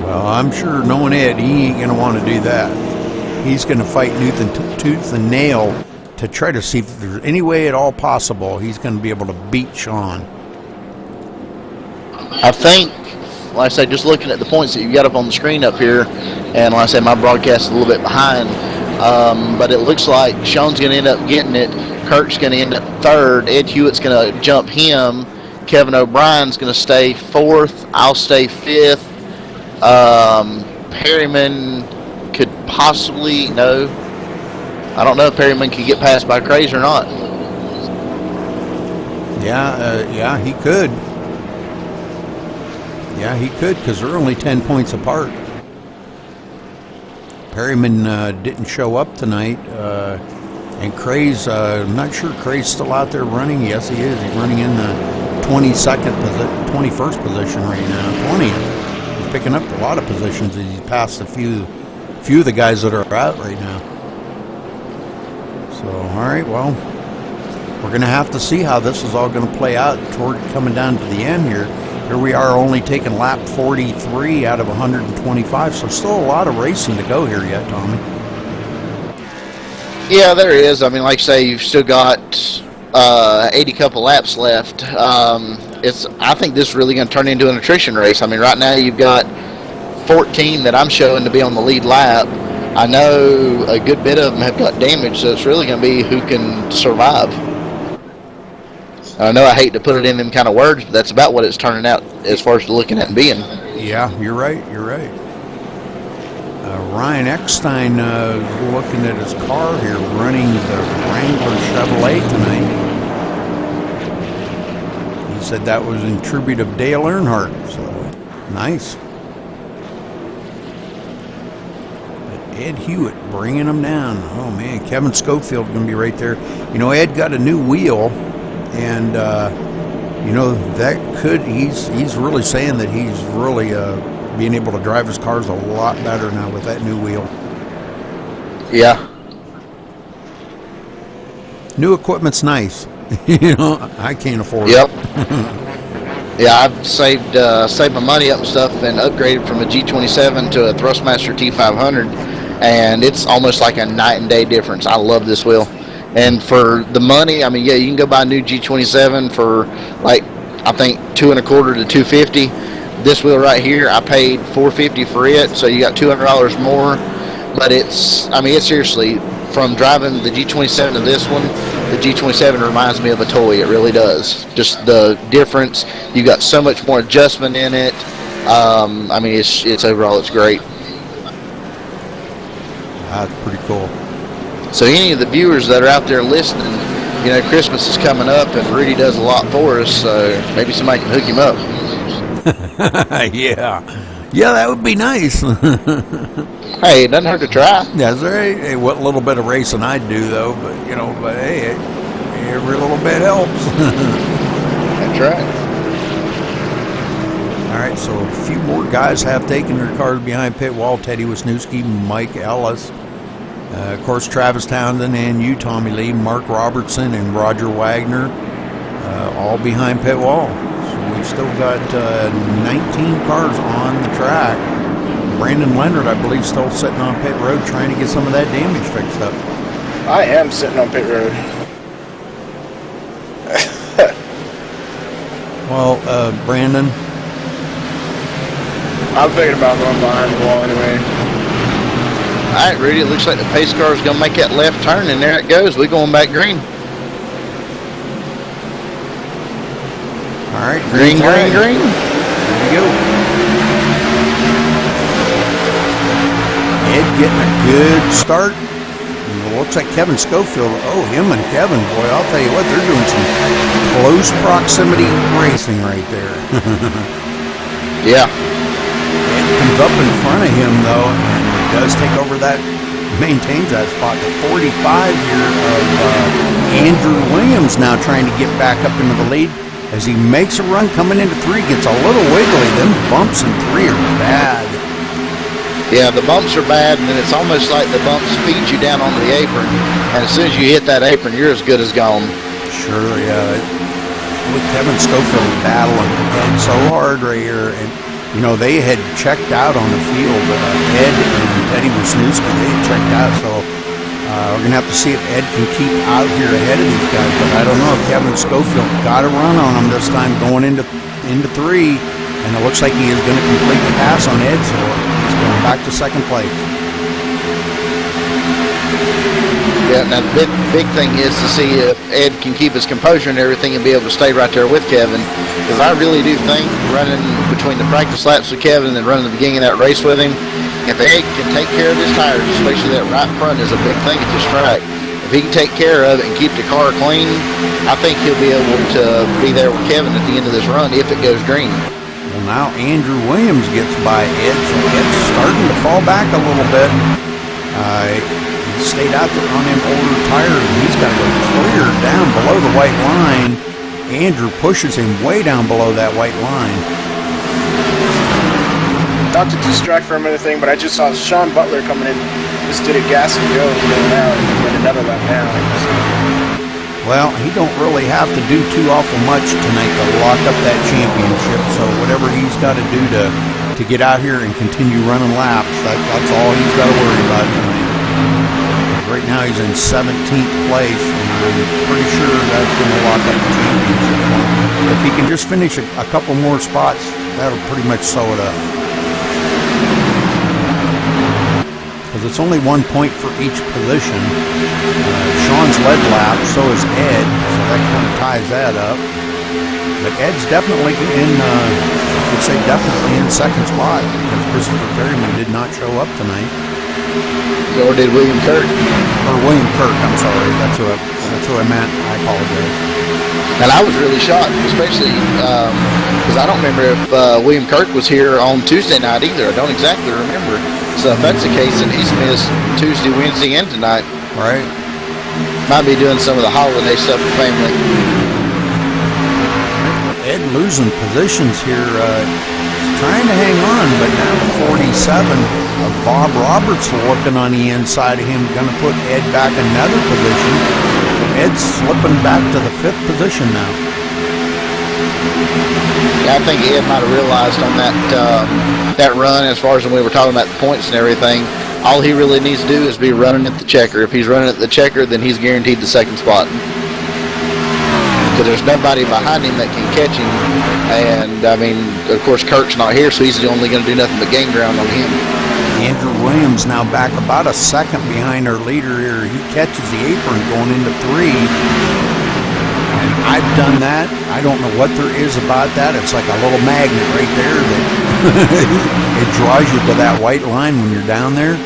Well, I'm sure knowing Ed, he ain't going to want to do that. He's going to fight tooth and nail to try to see if there's any way at all possible he's going to be able to beat Sean. I think, like I say, just looking at the points that you got up on the screen up here, and like I said, my broadcast is a little bit behind, but it looks like Sean's going to end up getting it. Kirk's going to end up third. Ed Hewitt's going to jump him. Kevin O'Brien's going to stay fourth. I'll stay fifth. Perryman could possibly, no. I don't know if Perryman could get passed by Craze or not. Yeah, he could. Yeah, he could, because they're only 10 points apart. Perryman didn't show up tonight, and Craze, I'm not sure Craze's still out there running. Yes, he is. He's running in the 21st position right now, 20th. He's picking up a lot of positions as he's passed a few of the guys that are out right now. So, all right, well, we're going to have to see how this is all going to play out toward coming down to the end here. Here we are only taking lap 43 out of 125, so still a lot of racing to go here yet, Tommy. Yeah, there is. I mean, like I say, you've still got 80 couple laps left. I think this is really going to turn into an attrition race. I mean, right now you've got 14 that I'm showing to be on the lead lap. I know a good bit of them have got damage, so it's really going to be who can survive. I know I hate to put it in them kind of words, but that's about what it's turning out as far as looking at and being. Yeah, you're right. Ryan Eckstein looking at his car here, running the Wrangler Chevrolet tonight. He said that was in tribute of Dale Earnhardt, so nice. But Ed Hewitt bringing him down. Oh, man, Kevin Schofield going to be right there. Ed got a new wheel. And, that could, he's really saying that he's really being able to drive his cars a lot better now with that new wheel. Yeah. New equipment's nice. I can't afford it. Yep. Yeah, I've saved my money up and stuff and upgraded from a G27 to a Thrustmaster T500, and it's almost like a night and day difference. I love this wheel. And for the money, I mean, yeah, you can go buy a new G27 for like, I think $225 to $250. This wheel right here, I paid $450 for it, so you got $200 more. But it's seriously, from driving the G27 to this one, the G27 reminds me of a toy. It really does. Just the difference. You got so much more adjustment in it. It's overall, it's great. That's pretty cool. So any of the viewers that are out there listening, Christmas is coming up and Rudy does a lot for us, so maybe somebody can hook him up. Yeah, that would be nice. Hey, it doesn't hurt to try. That's right. Hey, what little bit of racing I do, though, but hey, every little bit helps. That's right. All right, so a few more guys have taken their cars behind pit wall. Teddy Wisniewski, Mike Ellis. Of course, Travis Townsend and you, Tommy Lee, Mark Robertson, and Roger Wagner, all behind pit wall. So we've still got 19 cars on the track. Brandon Leonard, I believe, still sitting on pit road trying to get some of that damage fixed up. I am sitting on pit road. Well, Brandon, I'm thinking about going behind the wall anyway. All right, Rudy, it looks like the pace car is going to make that left turn, and there it goes. We're going back green. All right, Green. There you go. Ed getting a good start. And it looks like Kevin Schofield. Oh, him and Kevin, boy, I'll tell you what, they're doing some close proximity racing right there. Yeah. Ed comes up in front of him, though, and does take over that, maintains that spot. The 45 here of Andrew Williams now trying to get back up into the lead as he makes a run coming into 3, gets a little wiggly. Them bumps in 3 are bad. Yeah, the bumps are bad, and then it's almost like the bumps feed you down onto the apron, and as soon as you hit that apron, you're as good as gone. Sure, yeah. With Kevin Schofield battling Ed so hard right here, and you know, they had checked out on the field. Ed and Teddy Wisniewski, they had checked out, so we're going to have to see if Ed can keep out here ahead of these guys. But I don't know. Kevin Schofield got a run on him this time going into 3, and it looks like he is going to complete the pass on Ed, so he's going back to second place. Yeah, now the big thing is to see if Ed can keep his composure and everything and be able to stay right there with Kevin, because I really do think running between the practice laps with Kevin and then running the beginning of that race with him, if Ed can take care of his tires, especially that right front is a big thing at this track. If he can take care of it and keep the car clean, I think he'll be able to be there with Kevin at the end of this run if it goes green. Well, now Andrew Williams gets by Ed, so Ed's starting to fall back a little bit. He stayed out there on them older tires, and he's got to go clear down below the white line. Andrew pushes him way down below that white line. Not to distract from anything, but I just saw Sean Butler coming in. Just did a gas and go going out and went another lap down. Well, he don't really have to do too awful much tonight to lock up that championship, so whatever he's got to do to get out here and continue running laps, that's all he's got to worry about tonight. Right now he's in 17th place, and I'm pretty sure that's going to lock up the championship. If he can just finish a couple more spots, that'll pretty much sew it up. Because it's only 1 point for each position. Sean's led lap, so is Ed, so that kind of ties that up. But Ed's definitely I would say definitely in second spot, because Christopher Perryman did not show up tonight. Or did William Kirk? Or William Kirk, I'm sorry. That's who I meant. I apologize. And I was really shocked, especially because I don't remember if William Kirk was here on Tuesday night either. I don't exactly remember. So if that's the case, then he's missed Tuesday, Wednesday, and tonight. Right. Might be doing some of the holiday stuff with family. Ed losing positions here. Trying to hang on, but now the 47 of Bob Roberts looking on the inside of him, going to put Ed back another position. So Ed's slipping back to the 5th position now. Yeah, I think Ed might have realized on that run, as far as when we were talking about the points and everything, all he really needs to do is be running at the checker. If he's running at the checker, then he's guaranteed the second spot. Because there's nobody behind him that can catch him, and I mean, of course, Kirk's not here, so he's only going to do nothing but gain ground on him. Andrew Williams now back about a second behind our leader here. He catches the apron going into 3, and I've done that. I don't know what there is about that. It's like a little magnet right there that it draws you to that white line when you're down there.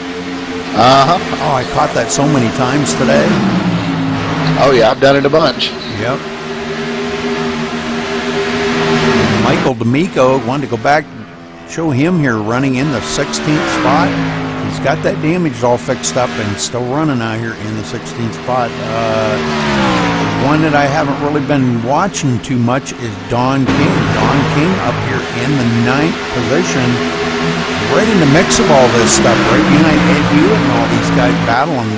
Uh-huh. Oh, I caught that so many times today. Oh yeah, I've done it a bunch. Yep. Michael D'Amico wanted to go back, show him here running in the 16th spot. He's got that damage all fixed up and still running out here in the 16th spot. One that I haven't really been watching too much is Don King. Don King up here in the 9th position, right in the mix of all this stuff, right behind Ed Hewitt and all these guys battling.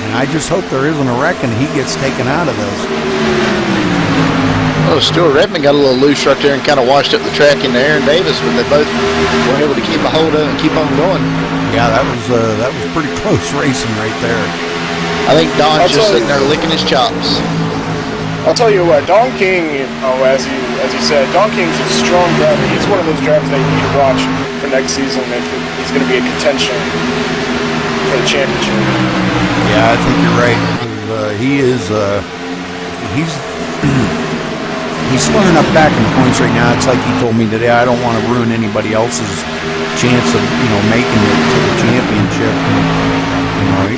And I just hope there isn't a wreck and he gets taken out of this. Oh, Stuart Redmond got a little loose right there and kind of washed up the track into Aaron Davis, but they both were able to keep a hold of it and keep on going. Yeah, that was pretty close racing right there. I think Don's just sitting there licking his chops. I'll tell you what, Don King, as you said, Don King's a strong driver. He's one of those drivers that you need to watch for next season if he's going to be a contention for the championship. Yeah, I think you're right. He is, he's far enough back in the points right now. It's like he told me today, I don't want to ruin anybody else's chance of, making it to the championship.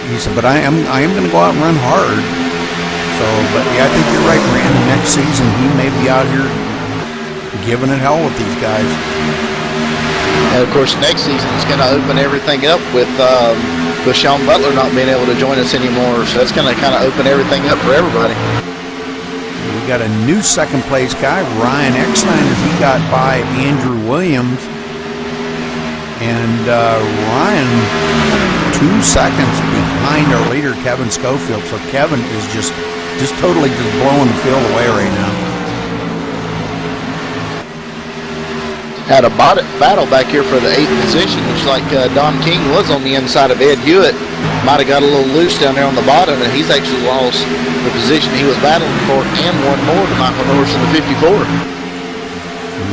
He said, but I am going to go out and run hard. So, but yeah, I think you're right, Brandon. Next season, he may be out here giving it hell with these guys. And of course, next season is going to open everything up with Sean Butler not being able to join us anymore. So that's going to kind of open everything up for everybody. We got a new second place guy, Ryan Eckstein, as he got by Andrew Williams. And Ryan, 2 seconds behind our leader, Kevin Schofield. So Kevin is just totally just blowing the field away right now. Had a battle back here for the 8th position. Looks like Don King was on the inside of Ed Hewitt. Might have got a little loose down there on the bottom, and he's actually lost the position he was battling for and one more to Michael Norris in the 54.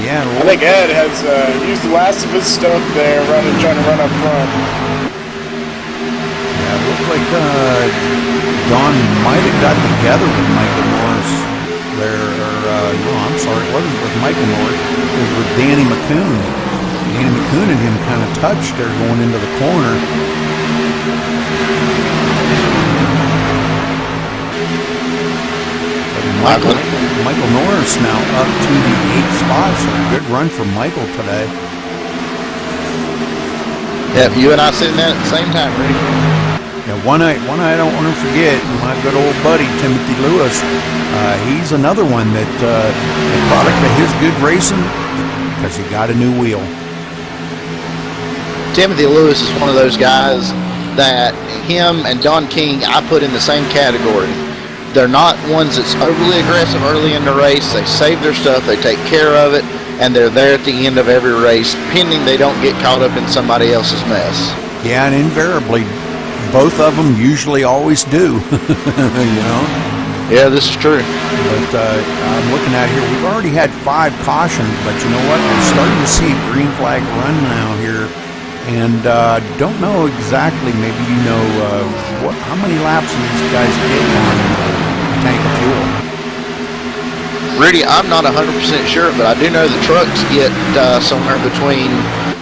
Yeah, I think Ed has used the last of his stuff there, trying to run up front. Yeah, it looked like Don might have got together with Michael Norris there. No, I'm sorry, it wasn't with Michael Norris. It was with Danny McCoon. Danny McCoon and him kind of touched there going into the corner. Michael Norris now up to the 8th spot, so good run for Michael today. Yeah, you and I sitting there at the same time, Ricky. Now, one I don't want to forget, my good old buddy Timothy Lewis. He's another one that the product of his good racing because he got a new wheel. Timothy Lewis is one of those guys that him and Don King I put in the same category. They're not ones that's overly aggressive early in the race. They save their stuff, they take care of it, and they're there at the end of every race, pending they don't get caught up in somebody else's mess. Yeah, and invariably, both of them usually always do, Yeah, this is true. But I'm looking at here, we've already had 5 cautions, but you know what? We're starting to see a green flag run now here. And don't know exactly, maybe how many laps are these guys getting on a tank of fuel? Rudy, I'm not 100% sure, but I do know the trucks get somewhere between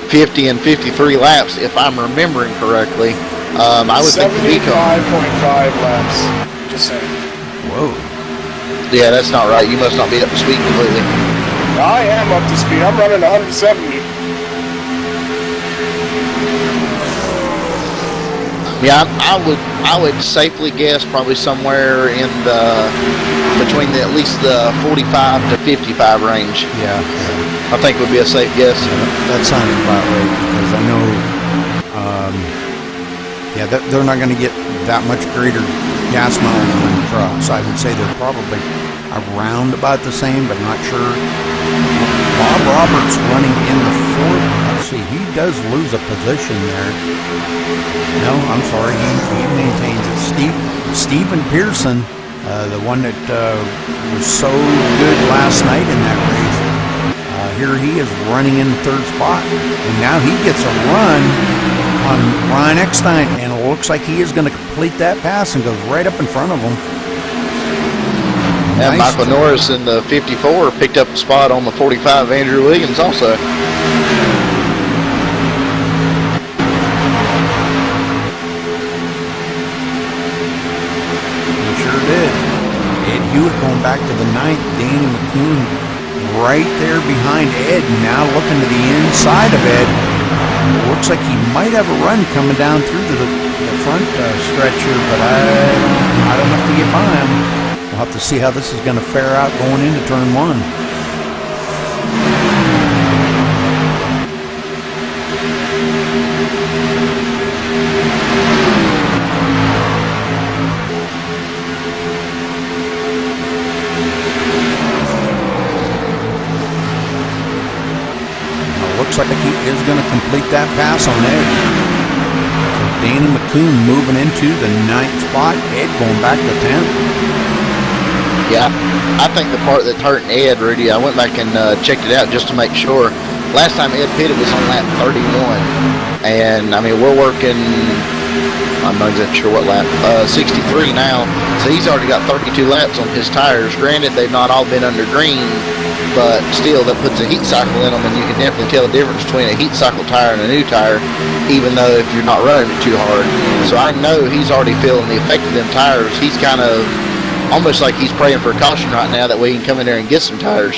50 and 53 laps, if I'm remembering correctly. I would think 75.5 laps, just saying. Whoa. Yeah, that's not right. You must not be up to speed completely. I am up to speed. I'm running 170. Yeah, I would safely guess probably somewhere in between at least the 45 to 55 range. Yeah. I think would be a safe guess. That sounded about right because I know, they're not going to get that much greater gas mileage on the trucks. I would say they're probably around about the same, but not sure. Bob Roberts running in the 4th. Let's see, he does lose a position there. No, I'm sorry, he maintains it. Stephen Pearson, the one that was so good last night in that race, here he is running in the 3rd spot. And now he gets a run on Ryan Eckstein, and it looks like he is going to complete that pass and goes right up in front of him. And Nice Michael Norris in the 54 picked up a spot on the 45, Andrew Williams also. He sure did. Ed Hewitt going back to the 9th. Danny McCoon right there behind Ed. Now looking to the inside of Ed. Looks like he might have a run coming down through the front stretch here, but not enough to get by him. We'll have to see how this is going to fare out going into turn 1. Looks like he is going to complete that pass on Ed. So Danny McCoon moving into the 9th spot. Ed going back to 10th. Yeah, I think the part that's hurting Ed, Rudy, I went back and checked it out just to make sure. Last time Ed pitted was on lap 31, and I mean we're working. I'm not exactly sure what lap. 63 now, so he's already got 32 laps on his tires. Granted, they've not all been under green, but still, that puts a heat cycle in them, and you can definitely tell the difference between a heat cycle tire and a new tire, even though if you're not running it too hard. So I know he's already feeling the effect of them tires. He's kind of almost like he's praying for a caution right now, that way he can come in there and get some tires.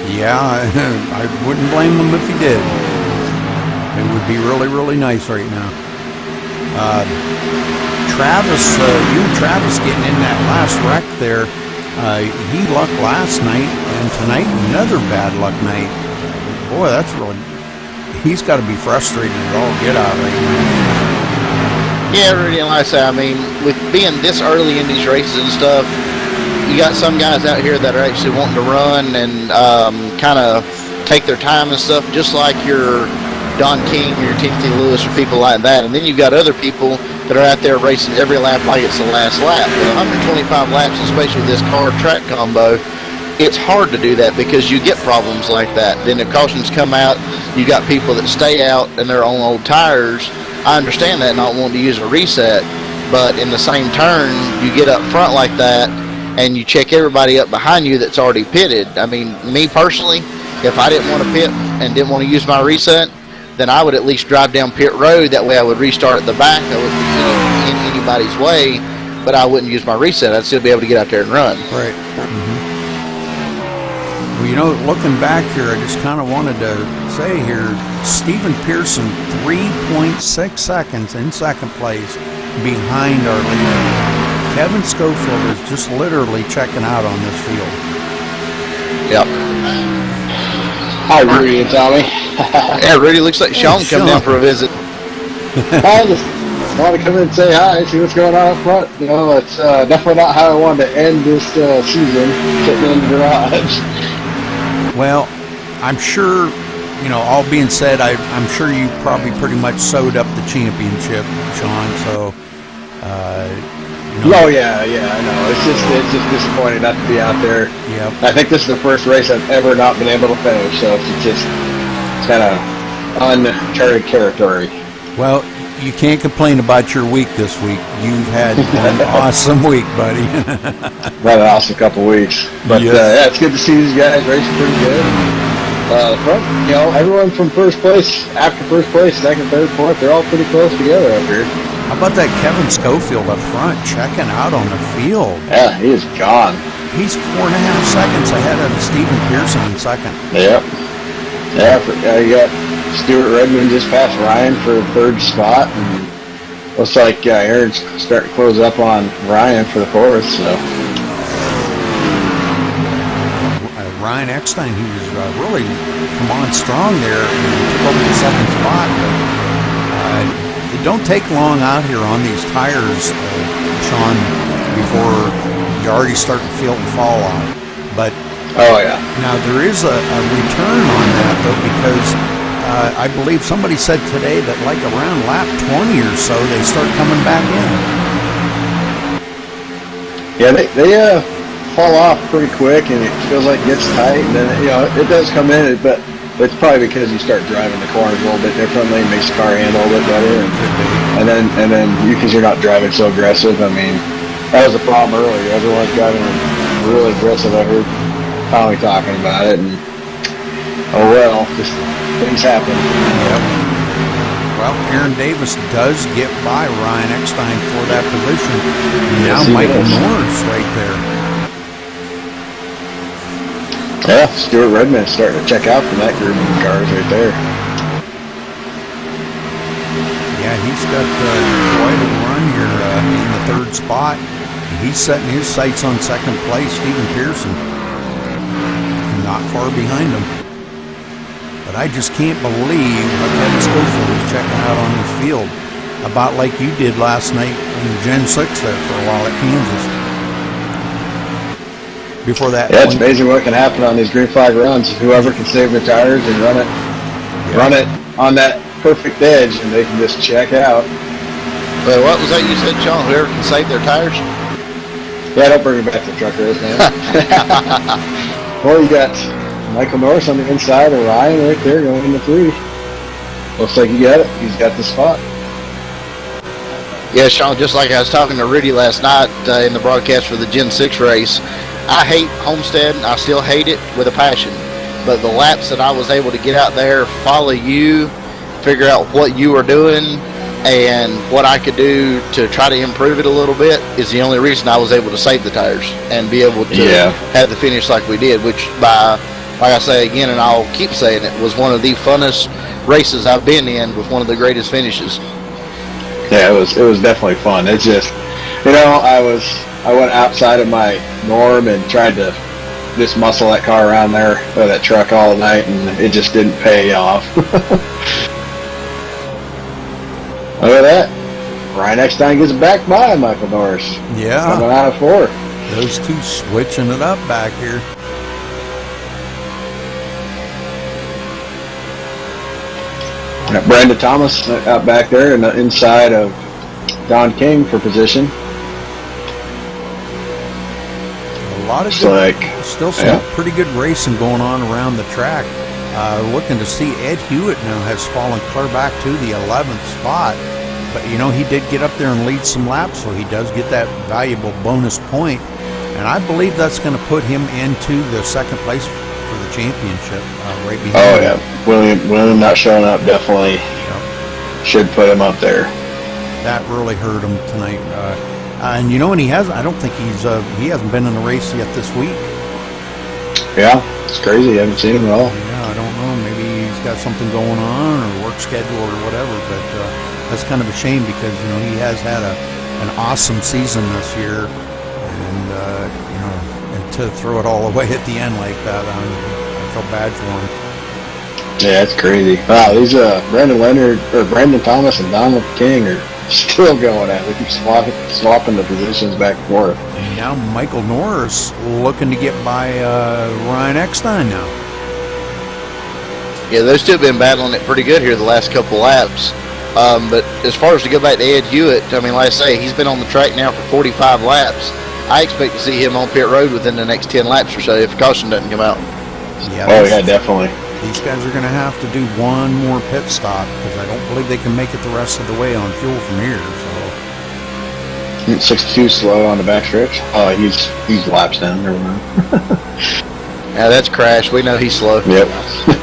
Yeah, I wouldn't blame him if he did. It would be really, really nice right now. Travis, Travis getting in that last wreck there. He lucked last night, and tonight another bad luck night. Boy, that's really... He's got to be frustrated at all get out right now. Yeah, Rudy, and like I say, I mean, with being this early in these races and stuff, you got some guys out here that are actually wanting to run and kind of take their time and stuff, just like your Don King or your Timothy Lewis or people like that. And then you've got other people that are out there racing every lap like it's the last lap. With 125 laps, especially with this car track combo, it's hard to do that because you get problems like that. Then the cautions come out, you got people that stay out in their own old tires. I understand that, not wanting to use a reset, but in the same turn, you get up front like that and you check everybody up behind you that's already pitted. I mean, me personally, if I didn't want to pit and didn't want to use my reset, then I would at least drive down pit road. That way I would restart at the back. I wouldn't be in anybody's way, but I wouldn't use my reset. I'd still be able to get out there and run. Right. Well, you know, looking back here, I just kind of wanted to say here, Stephen Pearson, 3.6 seconds in second place behind our leader. Kevin Schofield is just literally checking out on this field. Yep. Hi, Rudy and Tommy. Yeah, Rudy, looks like Sean come down for a visit. I just want to come in and say hi, see what's going on up front. You know, it's definitely not how I wanted to end this season, sitting in the garage. Well, I'm sure, you know, all being said, I'm sure you probably pretty much sewed up the championship, Sean, so... Oh yeah, I know. It's just disappointing not to be out there. Yep. I think this is the first race I've ever not been able to finish, so it's kind of uncharted territory. Well, you can't complain about your week this week. You've had an awesome week, buddy. Had an awesome couple weeks, but yes. Yeah, it's good to see these guys racing pretty good. Front, you know, everyone from first place, after first place, second, third, fourth, they're all pretty close together up here. How about that Kevin Schofield up front checking out on the field? Yeah, he is gone. He's 4.5 seconds ahead of Stephen Pearson in second. Yep. Yeah, you got Stuart Redmond just past Ryan for the third spot. And looks like Aaron's starting to close up on Ryan for the fourth. So Ryan Eckstein, he was really come on strong there and took over the second spot. But it don't take long out here on these tires, Sean, before you already start to feel the fall off. But oh yeah. Now there is a return on that though, because I believe somebody said today that like around lap 20 or so they start coming back in. Yeah, they fall off pretty quick, and it feels like it gets tight, and then it does come in, but it's probably because you start driving the corners a little bit differently, it makes the car handle a little bit better, and then because you're not driving so aggressive. I mean, that was the problem earlier. Everyone's driving really aggressive. I heard Tommy talking about it, and oh well, just things happen. Yep. Well, Aaron Davis does get by Ryan Eckstein for that position. Now Michael Norris right there. Yeah, Stuart Redmond starting to check out from that group of cars right there. Yeah, he's got quite a run here in the third spot. He's setting his sights on second place. Stephen Pearson not far behind him. But I just can't believe how Kevin Schofield is checking out on this field, about like you did last night in Gen 6 there for a while at Kansas. Before that, yeah, it's amazing what can happen on these green flag runs. Whoever can save their tires and run it on that perfect edge, and they can just check out. But what was that you said, Sean? Whoever can save their tires? Yeah, don't bring it back to truck race, man. Well, you got Michael Norris on the inside of Ryan right there going into 3. Looks like he got it. He's got the spot. Yeah, Sean, just like I was talking to Rudy last night in the broadcast for the Gen 6 race, I hate Homestead. I still hate it with a passion. But the laps that I was able to get out there, follow you, figure out what you were doing, and what I could do to try to improve it a little bit is the only reason I was able to save the tires and be able to have the finish like we did, which like I say again, and I'll keep saying it, was one of the funnest races I've been in with one of the greatest finishes. Yeah, it was definitely fun. It's just, I went outside of my norm and tried to just muscle that car around there or that truck all night, and it just didn't pay off. Look at that. Ryan Eckstein gets back by Michael Norris. Yeah. Coming out of 4. Those two switching it up back here. Got Brandon Thomas out back there and inside of Don King for position. A lot of good, still some pretty good racing going on around the track. Looking to see Ed Hewitt now has fallen clear back to the 11th spot. But, he did get up there and lead some laps, so he does get that valuable bonus point. And I believe that's going to put him into the second place for the championship right behind him. Oh, yeah. William not showing up definitely should put him up there. That really hurt him tonight. And, and he has, I don't think he hasn't been in a race yet this week. Yeah, it's crazy. I haven't seen him at all. Yeah, I don't know. Maybe he's got something going on or work schedule or whatever, but that's kind of a shame because, he has had an awesome season this year, and, and to throw it all away at the end like that, I feel bad for him. Yeah, it's crazy. Wow, these Brandon Thomas and Donald King are still going at it. They keep swapping the positions back and forth. And now Michael Norris looking to get by Ryan Eckstein now. Yeah, those two have been battling it pretty good here the last couple laps. But as far as to go back to Ed Hewitt, like I say, he's been on the track now for 45 laps. I expect to see him on pit road within the next 10 laps or so if caution doesn't come out. Yeah, yeah, definitely. These guys are going to have to do one more pit stop because I don't believe they can make it the rest of the way on fuel from here. So 62 slow on the backstretch. Oh, he's laps down. Never mind. Yeah, that's Crash. We know he's slow. Yep.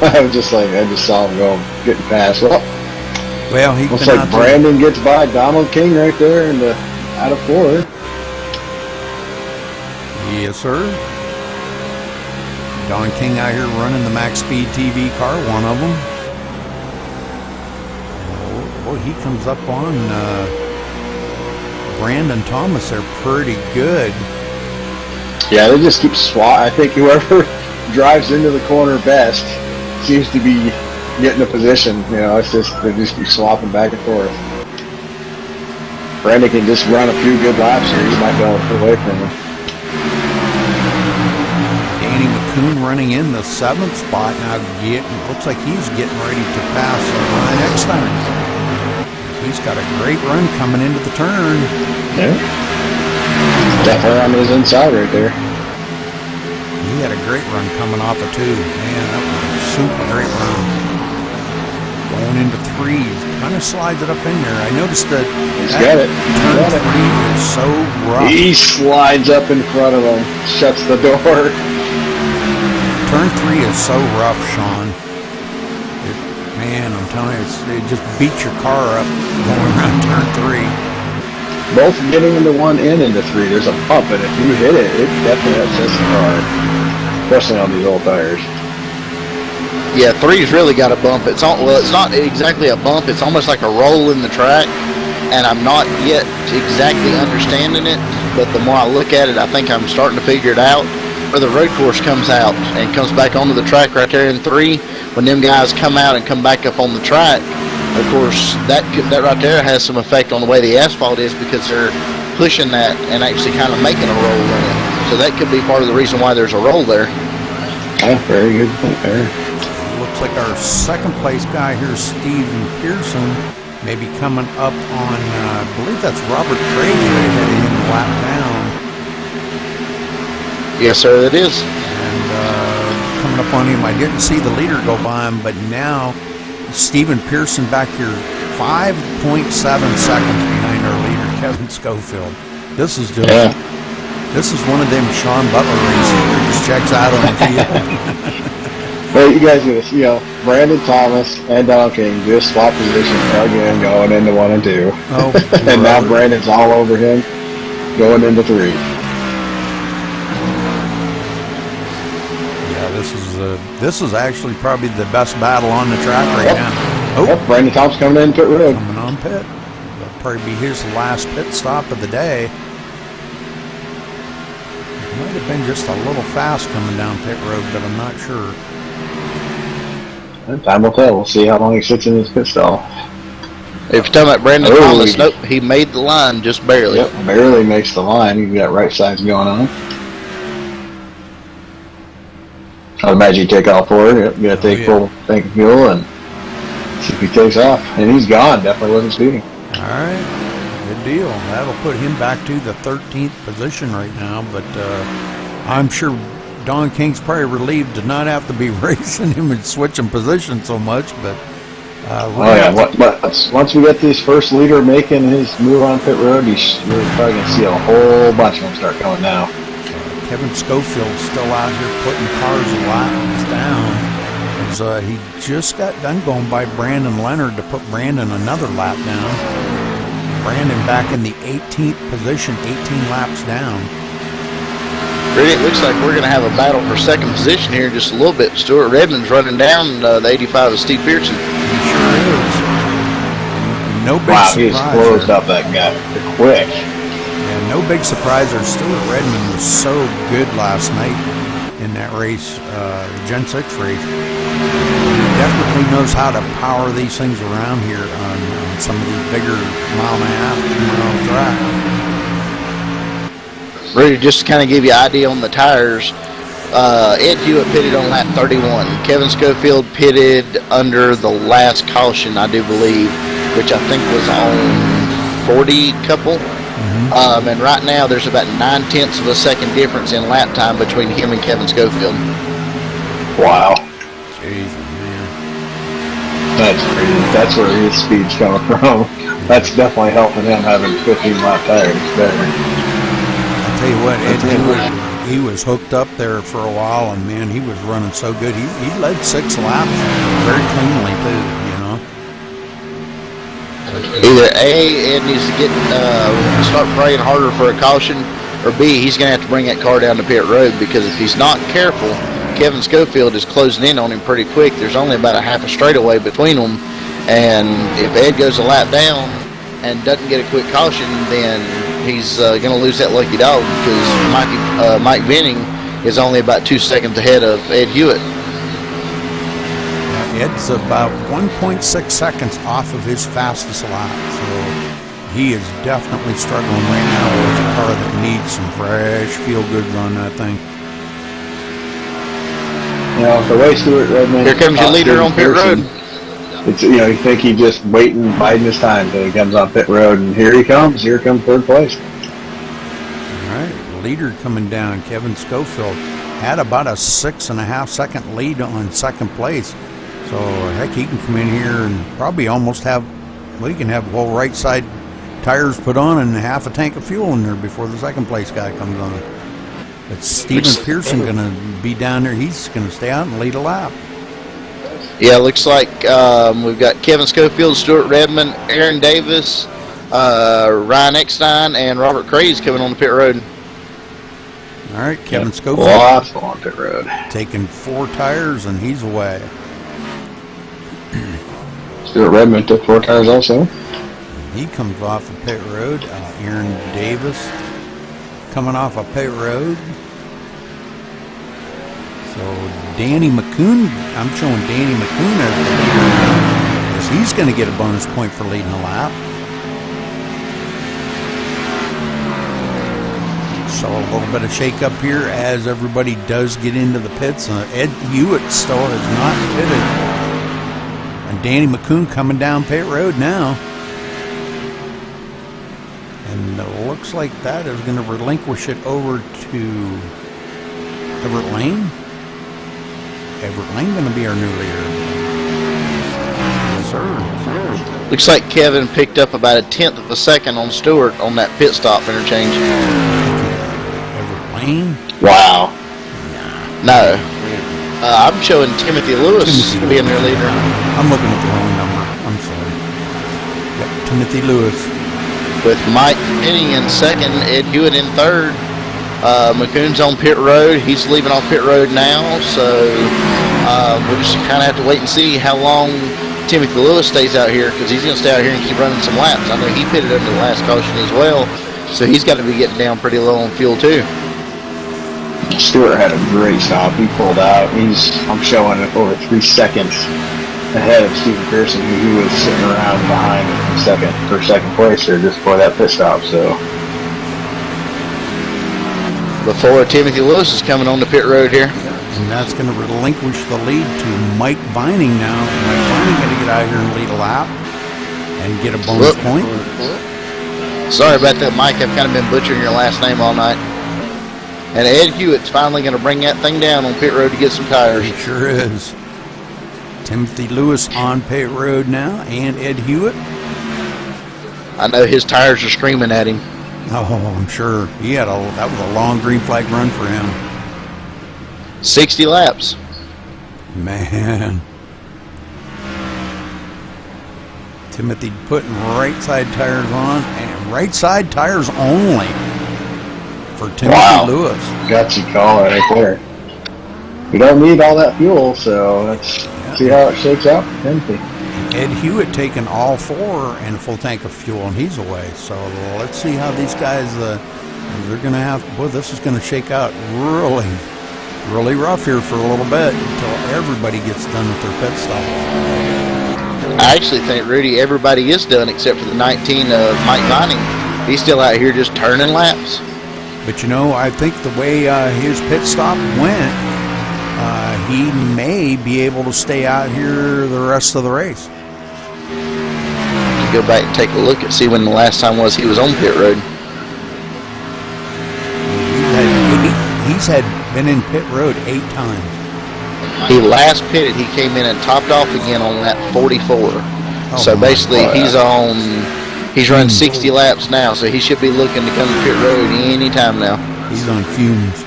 I just saw him getting past. Well, he looks like Brandon gets by Donald King right there in the out of 4. Yes, sir. Don King out here running the MaxSpeedTV car, one of them. Oh, boy, he comes up on Brandon Thomas. They're pretty good. Yeah, they just keep I think whoever drives into the corner best seems to be getting a position. It's just they just keep swapping back and forth. Brandon can just run a few good laps here. He might be able to pull away from him. McCoon running in the 7th spot now. Looks like he's getting ready to pass Ryan Eckstein. He's got a great run coming into the turn. Yeah. Definitely on his inside right there. He had a great run coming off of 2. Man, that was a super great run. Going into 3, kind of slides it up in there. I noticed that he's got it. Turn 3 is so rough. He slides up in front of him, shuts the door. Turn 3 is so rough, Sean. Man, I'm telling you, it just beats your car up going around turn 3. Both getting into 1 and into 3, there's a bump, and if you hit it, it definitely upsets the car, especially on these old tires. Yeah, 3's really got a bump. It's not exactly a bump. It's almost like a roll in the track, and I'm not yet exactly understanding it, but the more I look at it, I think I'm starting to figure it out. Where the road course comes out and comes back onto the track right there in 3, when them guys come out and come back up on the track, of course, that right there has some effect on the way the asphalt is because they're pushing that and actually kind of making a roll in it. So that could be part of the reason why there's a roll there. Oh, very good point there. Looks like our second place guy here, Steven Pearson, may be coming up on, I believe that's Robert Craig right ahead of him, lap down. Yes, sir, it is. And coming up on him, I didn't see the leader go by him, but now Stephen Pearson back here 5.7 seconds behind our leader, Kevin Schofield. This is just, this is one of them Sean Butler races where he just checks out on the field. Well, you guys are, Brandon Thomas and Don King just swapped position again going into 1 and 2. Oh, and now Brandon's all over him going into 3. Yeah, this is actually probably the best battle on the track right now. Oh, Yep, Brandon Thomas coming in pit road. coming on pit. That'll probably be his last pit stop of the day. Might have been just a little fast coming down pit road, but I'm not sure. Time will tell. We'll see how long he sits in his pit stall. If you're talking about Brandon Thomas, nope, he made the line just barely. Yep, barely makes the line. He's got right sides going on. I'd imagine you take off for it. Yep, you gotta take full tank of fuel and see if he takes off. And he's gone. Definitely wasn't speeding. All right, good deal. That'll put him back to the 13th position right now, but I'm sure Don King's probably relieved to not have to be racing him and switching positions so much, but once we get this first leader making his move on pit road, you're probably going to see a whole bunch of them start coming now. Kevin Schofield's still out here putting cars a lot down, as he just got done going by Brandon Leonard to put Brandon another lap down. Brandon back in the 18th position, 18 laps down. It looks like we're going to have a battle for second position here in just a little bit. Stuart Redmond's running down the 85 of Steve Pearson. He sure is. And no big surprise. He's closed up that guy quick. Yeah, no big surprise there. Stuart Redmond was so good last night in that race, the Gen 6 race. He definitely knows how to power these things around here on some of these bigger mile and a half, 2 mile tracks. Ready, just to kind of give you an idea on the tires, Ed Hewitt pitted on lap 31. Kevin Schofield pitted under the last caution, I do believe, which I think was on 40 couple. Mm-hmm. And right now there's about 9/10 of a second difference in lap time between him and Kevin Schofield. Wow. Jeez, man. That's crazy. That's where his speed's coming from. That's definitely helping him having 15 lap tires. Better. Tell you what, Ed, he was hooked up there for a while, and man, he was running so good. He led 6 laps very cleanly too, Either A, Ed needs to get start praying harder for a caution, or B, he's going to have to bring that car down to pit road, because if he's not careful, Kevin Schofield is closing in on him pretty quick. There's only about a half a straightaway between them, and if Ed goes a lap down and doesn't get a quick caution, then he's going to lose that lucky dog, because Mike Venning is only about 2 seconds ahead of Ed Hewitt. Ed's about 1.6 seconds off of his fastest lap, so he is definitely struggling right now with a car that needs some fresh feel goods on that thing. The way Stuart Redmond... Here comes your leader on pit road. It's, you think he's just waiting, biding his time till he comes on pit road, and here he comes. Here comes third place. All right, leader coming down. Kevin Schofield had about a 6.5 second lead on second place. So, heck, he can come in here and probably almost have, well, he can have the whole right side tires put on and half a tank of fuel in there before the second place guy comes on. But Stephen Pearson going to be down there. He's going to stay out and lead a lap. Yeah, looks like we've got Kevin Schofield, Stuart Redmond, Aaron Davis, Ryan Eckstein, and Robert Craze coming on the pit road. All right, Kevin Schofield on pit road, taking 4 tires, and he's away. Stuart Redmond took 4 tires also. He comes off of pit road. Aaron Davis coming off of pit road. So Danny McCoon, I'm showing Danny McCoon as the leader now, because he's going to get a bonus point for leading a lap. So a little bit of shake up here as everybody does get into the pits. Ed Hewitt still has not pitted. And Danny McCoon coming down pit road now. And it looks like that is going to relinquish it over to Everett Lane. Everett Lane going to be our new leader. Yes, sir. Yes, sir. Looks like Kevin picked up about 1/10 of a second on Stewart on that pit stop interchange. Everett Lane. Wow. No. I'm showing Timothy Lewis being their leader. I'm looking at the wrong number. I'm sorry. Yep, Timothy Lewis. With Mike Penny in second, Ed Hewitt in third. McCoon's on pit road. He's leaving off pit road now, so we just kind of have to wait and see how long Timothy Lewis stays out here, because he's going to stay out here and keep running some laps. I know he pitted under the last caution as well, so he's got to be getting down pretty low on fuel too. Stewart had a great stop. He pulled out. I'm showing it over 3 seconds ahead of Stephen Pearson, who was sitting around behind for second place there just before that pit stop. So before Timothy Lewis is coming on the pit road here. And that's going to relinquish the lead to Mike Vining now. Mike Vining going to get out here and lead a lap and get a bonus point. Sorry about that, Mike. I've kind of been butchering your last name all night. And Ed Hewitt's finally going to bring that thing down on pit road to get some tires. He sure is. Timothy Lewis on pit road now, and Ed Hewitt. I know his tires are screaming at him. Oh, I'm sure. That was a long green flag run for him. 60 laps. Man. Timothy putting right side tires on, and right side tires only for Timothy Lewis. Got you call right there. We don't need all that fuel, so let's see how it shakes out for Timothy. Ed Hewitt taking all 4 and a full tank of fuel, and he's away. So let's see how these guys, they're going to have, boy, this is going to shake out really rough here for a little bit until everybody gets done with their pit stop. I actually think, Rudy, everybody is done except for the 19 of Mike Vining. He's still out here just turning laps. But I think the way his pit stop went, he may be able to stay out here the rest of the race. Go back and take a look and see when the last time was he was on pit road. He's been in pit road 8 times. He last pitted, he came in and topped off again on lap 44. So basically he's run 60 laps now, so he should be looking to come to pit road any time now. He's on fumes.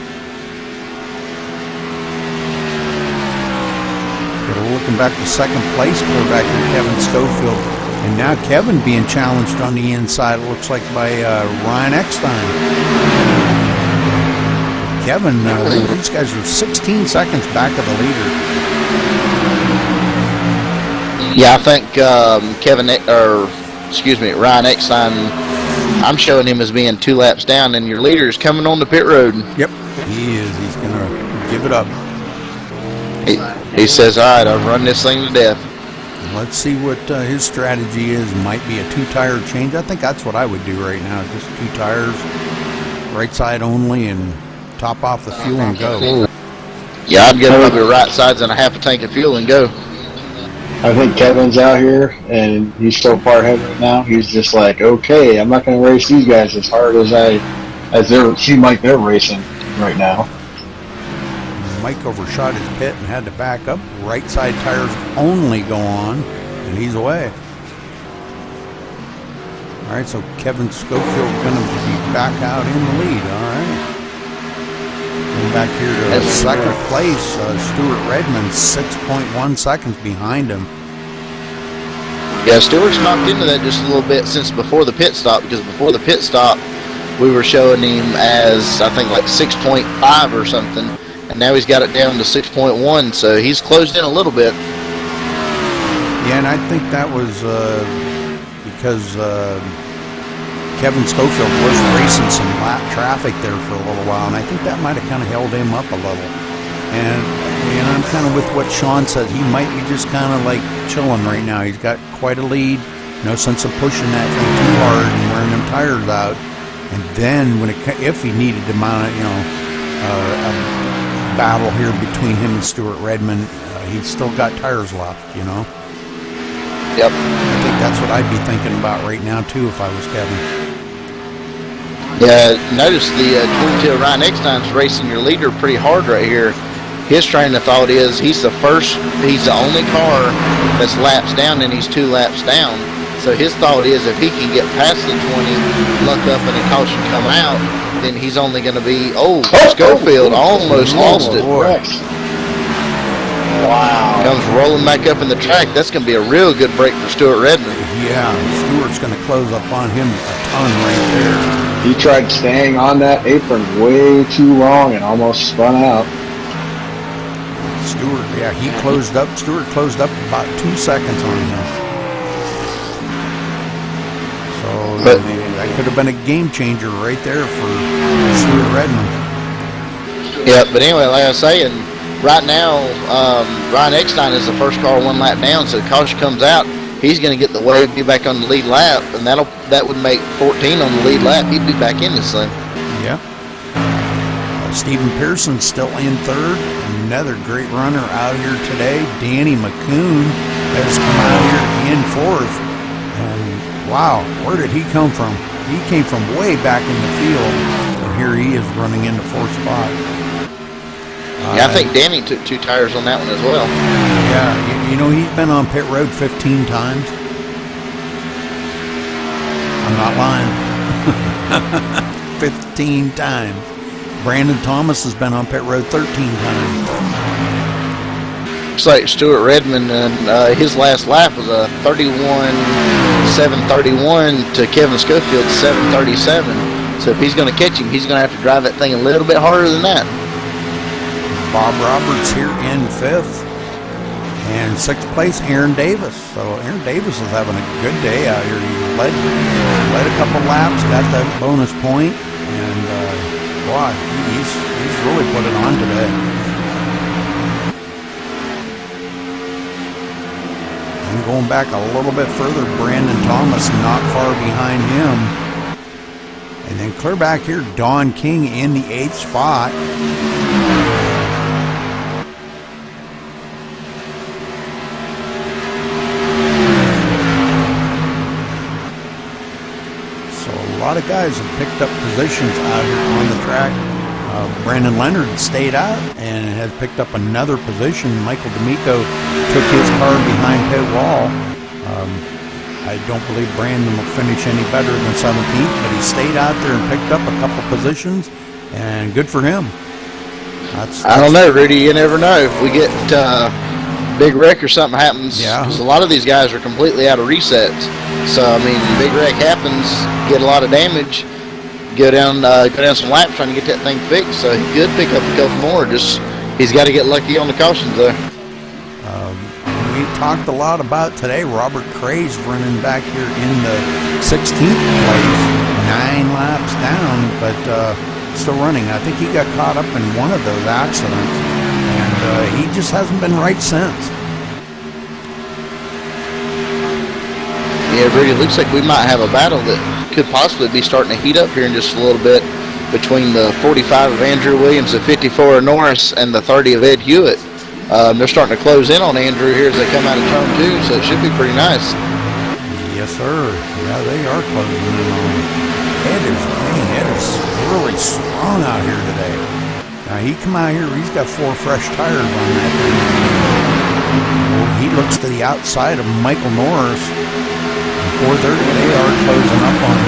Looking back to second place, quarterback Kevin Schofield. And now Kevin being challenged on the inside, it looks like, by Ryan Eckstein. Kevin, these guys are 16 seconds back of the leader. Yeah, I think Ryan Eckstein, I'm showing him as being 2 laps down, and your leader is coming on the pit road. Yep, he is. He's going to give it up. He says, all right, I've run this thing to death. Let's see what his strategy is. Might be a 2-tire change. I think that's what I would do right now. Just 2 tires, right side only, and top off the fuel and go. Yeah, I'd get probably right sides and a half a tank of fuel and go. I think Kevin's out here, and he's so far ahead right now. He's just like, okay, I'm not going to race these guys as hard as they seem like they're racing right now. Mike overshot his pit and had to back up. Right side tires only go on, and he's away. All right, so Kevin Schofield going to be back out in the lead. All right. Going back here to second place, Stuart Redmond, 6.1 seconds behind him. Yeah, Stewart's knocked into that just a little bit since before the pit stop, because before the pit stop, we were showing him as, I think, like 6.5 or something. And now he's got it down to 6.1, so he's closed in a little bit. Yeah, and I think that was because Kevin Schofield was racing some lap traffic there for a little while, and I think that might have kind of held him up a little. And I'm kind of with what Sean said. He might be just kind of like chilling right now. He's got quite a lead. No sense of pushing that thing too hard and wearing them tires out. And then if he needed to mount it, a battle here between him and Stuart Redmond, he's still got tires left, Yep. I think that's what I'd be thinking about right now too if I was Kevin. Yeah, notice the 22 Ryan Eckstein's racing your leader pretty hard right here. His train of thought is he's the only car that's laps down, and he's 2 laps down. So his thought is if he can get past the 20, luck up and a caution come out, then he's only going to be, Schofield almost lost it. Wow. Comes rolling back up in the track. That's going to be a real good break for Stuart Redmond. Yeah, Stewart's going to close up on him a ton right there. He tried staying on that apron way too long and almost spun out. Stewart, yeah, he closed up. Stewart closed up about 2 seconds on him. So that could have been a game changer right there for Stuart Redmond. Yeah, but anyway, like I was saying, right now, Ryan Eckstein is the first car 1 lap down, so the caution comes out. He's going to get the wave, be back on the lead lap, and that would make 14 on the lead lap. He'd be back in this thing. Yeah. Stephen Pearson's still in third. Another great runner out here today. Danny McCoon has come out here in fourth. And wow, where did he come from? He came from way back in the field, and here he is running into 4th spot. Yeah, I think Danny took 2 tires on that one as well. Yeah, you know, he's been on pit road 15 times. I'm not lying. 15 times. Brandon Thomas has been on pit road 13 times. Looks like Stuart Redmond, and his last lap was a 31.731 to Kevin Schofield's 7.37. So if he's going to catch him, he's going to have to drive that thing a little bit harder than that. Bob Roberts here in 5th. And 6th place, Aaron Davis. So Aaron Davis is having a good day out here. He led a couple laps, got that bonus point, and wow, he's really put it on today. And going back a little bit further, Brandon Thomas not far behind him. And then clear back here, Don King in the 8th spot. A lot of guys have picked up positions out here on the track. Brandon Leonard stayed out and has picked up another position. Michael D'Amico took his car behind pit wall. I don't believe Brandon will finish any better than 17th, but he stayed out there and picked up a couple positions, and good for him. I don't know, Rudy. You never know. If we get big wreck or something happens, because a lot of these guys are completely out of resets. So I mean, big wreck happens, get a lot of damage, go down some laps trying to get that thing fixed. So he could pick up a couple more. Just he's got to get lucky on the cautions there. We talked a lot about today. Robert Cray's running back here in the 16th place, 9 laps down, but still running. I think he got caught up in one of those accidents, and he just hasn't been right since. Yeah, Rudy, it looks like we might have a battle that could possibly be starting to heat up here in just a little bit between the 45 of Andrew Williams, the 54 of Norris, and the 30 of Ed Hewitt. They're starting to close in on Andrew here as they come out of turn 2, so it should be pretty nice. Yes, sir. Yeah, they are closing in on him. Ed is really strong out here today. Now, he come out here, he's got 4 fresh tires on that thing. Well, he looks to the outside of Michael Norris. 430, they are closing up on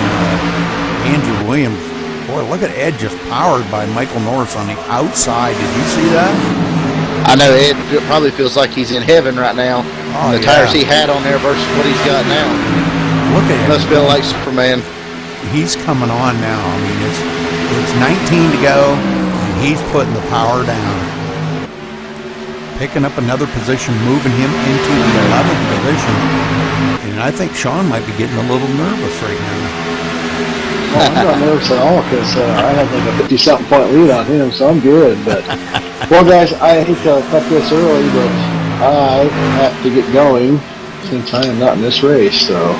Andrew Williams. Boy, look at Ed just powered by Michael Norris on the outside. Did you see that? I know Ed probably feels like he's in heaven right now. The tires he had on there versus what he's got now. Look at him. Must feel like Superman. He's coming on now. I mean, it's 19 to go, and he's putting the power down. Picking up another position, moving him into the 11th position. And I think Sean might be getting a little nervous right now. Well, I'm not nervous at all because I have like a 50-something point lead on him, so I'm good. But well, guys, I hate to cut this early, but I have to get going since I am not in this race. So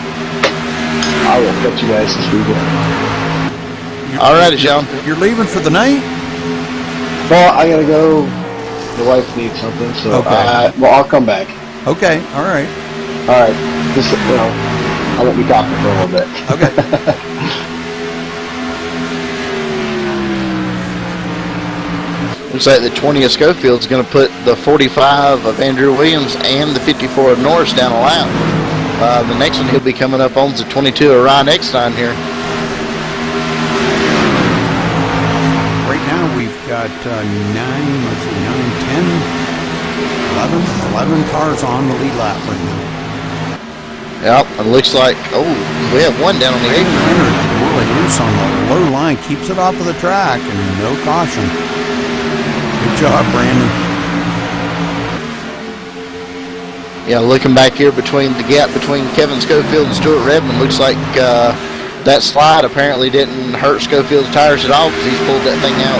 I will catch you guys this weekend. All right, Sean. You're leaving for the night? Well, I gotta go. The wife needs something, so okay. Well, I'll come back. Okay, all right. All right. Just, I won't be talking for a little bit. Okay. Looks like the 20 of Schofield's going to put the 45 of Andrew Williams and the 54 of Norris down a lap. The next one he'll be coming up on is the 22 of Ryan Eckstein here. Right now we've got 11 cars on the lead lap right now. Yep, it looks like, we have one down on the apron. Leonard really loose on the low line, keeps it off of the track, and no caution. Good job, Brandon. Yeah, looking back here between the gap between Kevin Schofield and Stuart Redmond, looks like that slide apparently didn't hurt Schofield's tires at all because he's pulled that thing out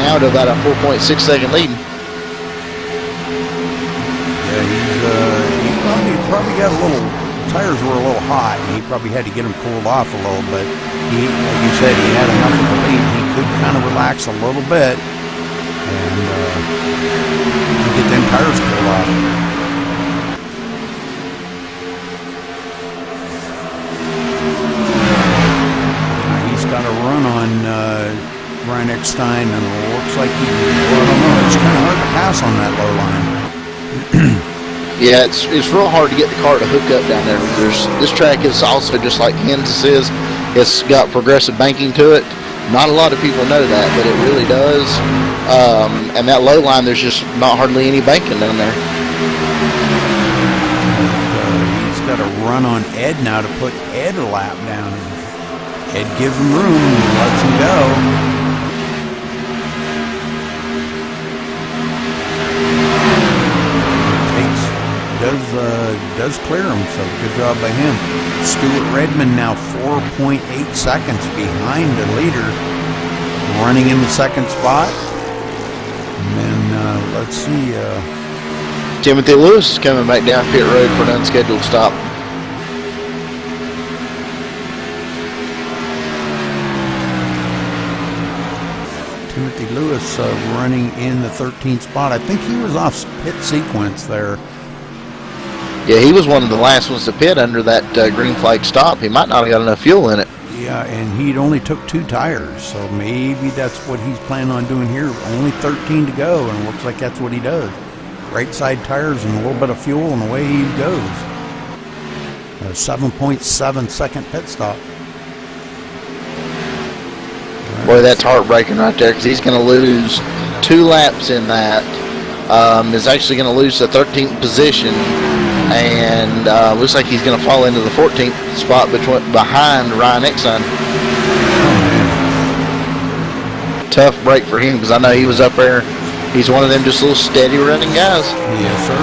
now to about a 4.6 second lead. Yeah, he probably got a little, tires were a little hot, and he probably had to get them cooled off a little bit. He, like you said, he had enough of the lead. He could kind of relax a little bit and get them tires cooled off. He's got a run on Ryan Eckstein, and it looks like I don't know, it's kind of hard to pass on that low line. Yeah, it's real hard to get the car to hook up down there. This track is also just like Kansas is. It's got progressive banking to it. Not a lot of people know that, but it really does. And that low line, there's just not hardly any banking down there. He's got a run on Ed now to put Ed a lap down. Ed gives him room and lets him go. Does clear him, so good job by him. Stuart Redmond now 4.8 seconds behind the leader, running in the second spot. And then let's see. Timothy Lewis is coming back down pit road for an unscheduled stop. Timothy Lewis running in the 13th spot. I think he was off pit sequence there. Yeah, he was one of the last ones to pit under that green flag stop. He might not have got enough fuel in it. Yeah, and he'd only took 2 tires, so maybe that's what he's planning on doing here. Only 13 to go, and it looks like that's what he does. Right side tires and a little bit of fuel, and away he goes. A 7.7 second pit stop. Boy, that's heartbreaking right there because he's going to lose 2 laps in that. Is actually going to lose the 13th position. And looks like he's going to fall into the 14th spot behind Ryan Eckstein. Tough break for him because I know he was up there. He's one of them just little steady running guys. Yes, sir.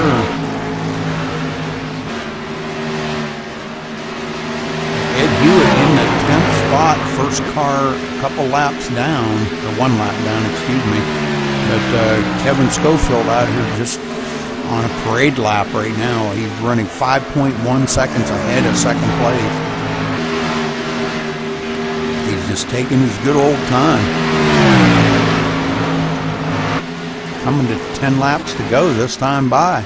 Ed Hewitt in the 10th spot, first car a couple laps down, or 1 lap down, excuse me. But Kevin Schofield out here just on a parade lap right now. He's running 5.1 seconds ahead of second place. He's just taking his good old time. Coming to 10 laps to go this time by.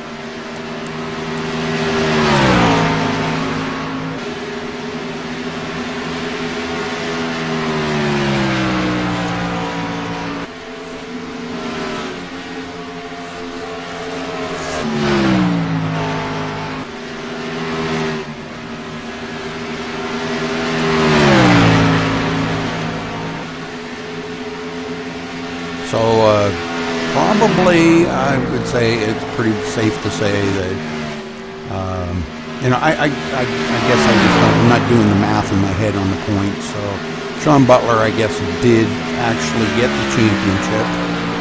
So probably I would say it's pretty safe to say that, I guess I'm not doing the math in my head on the points. So Sean Butler, I guess, did actually get the championship,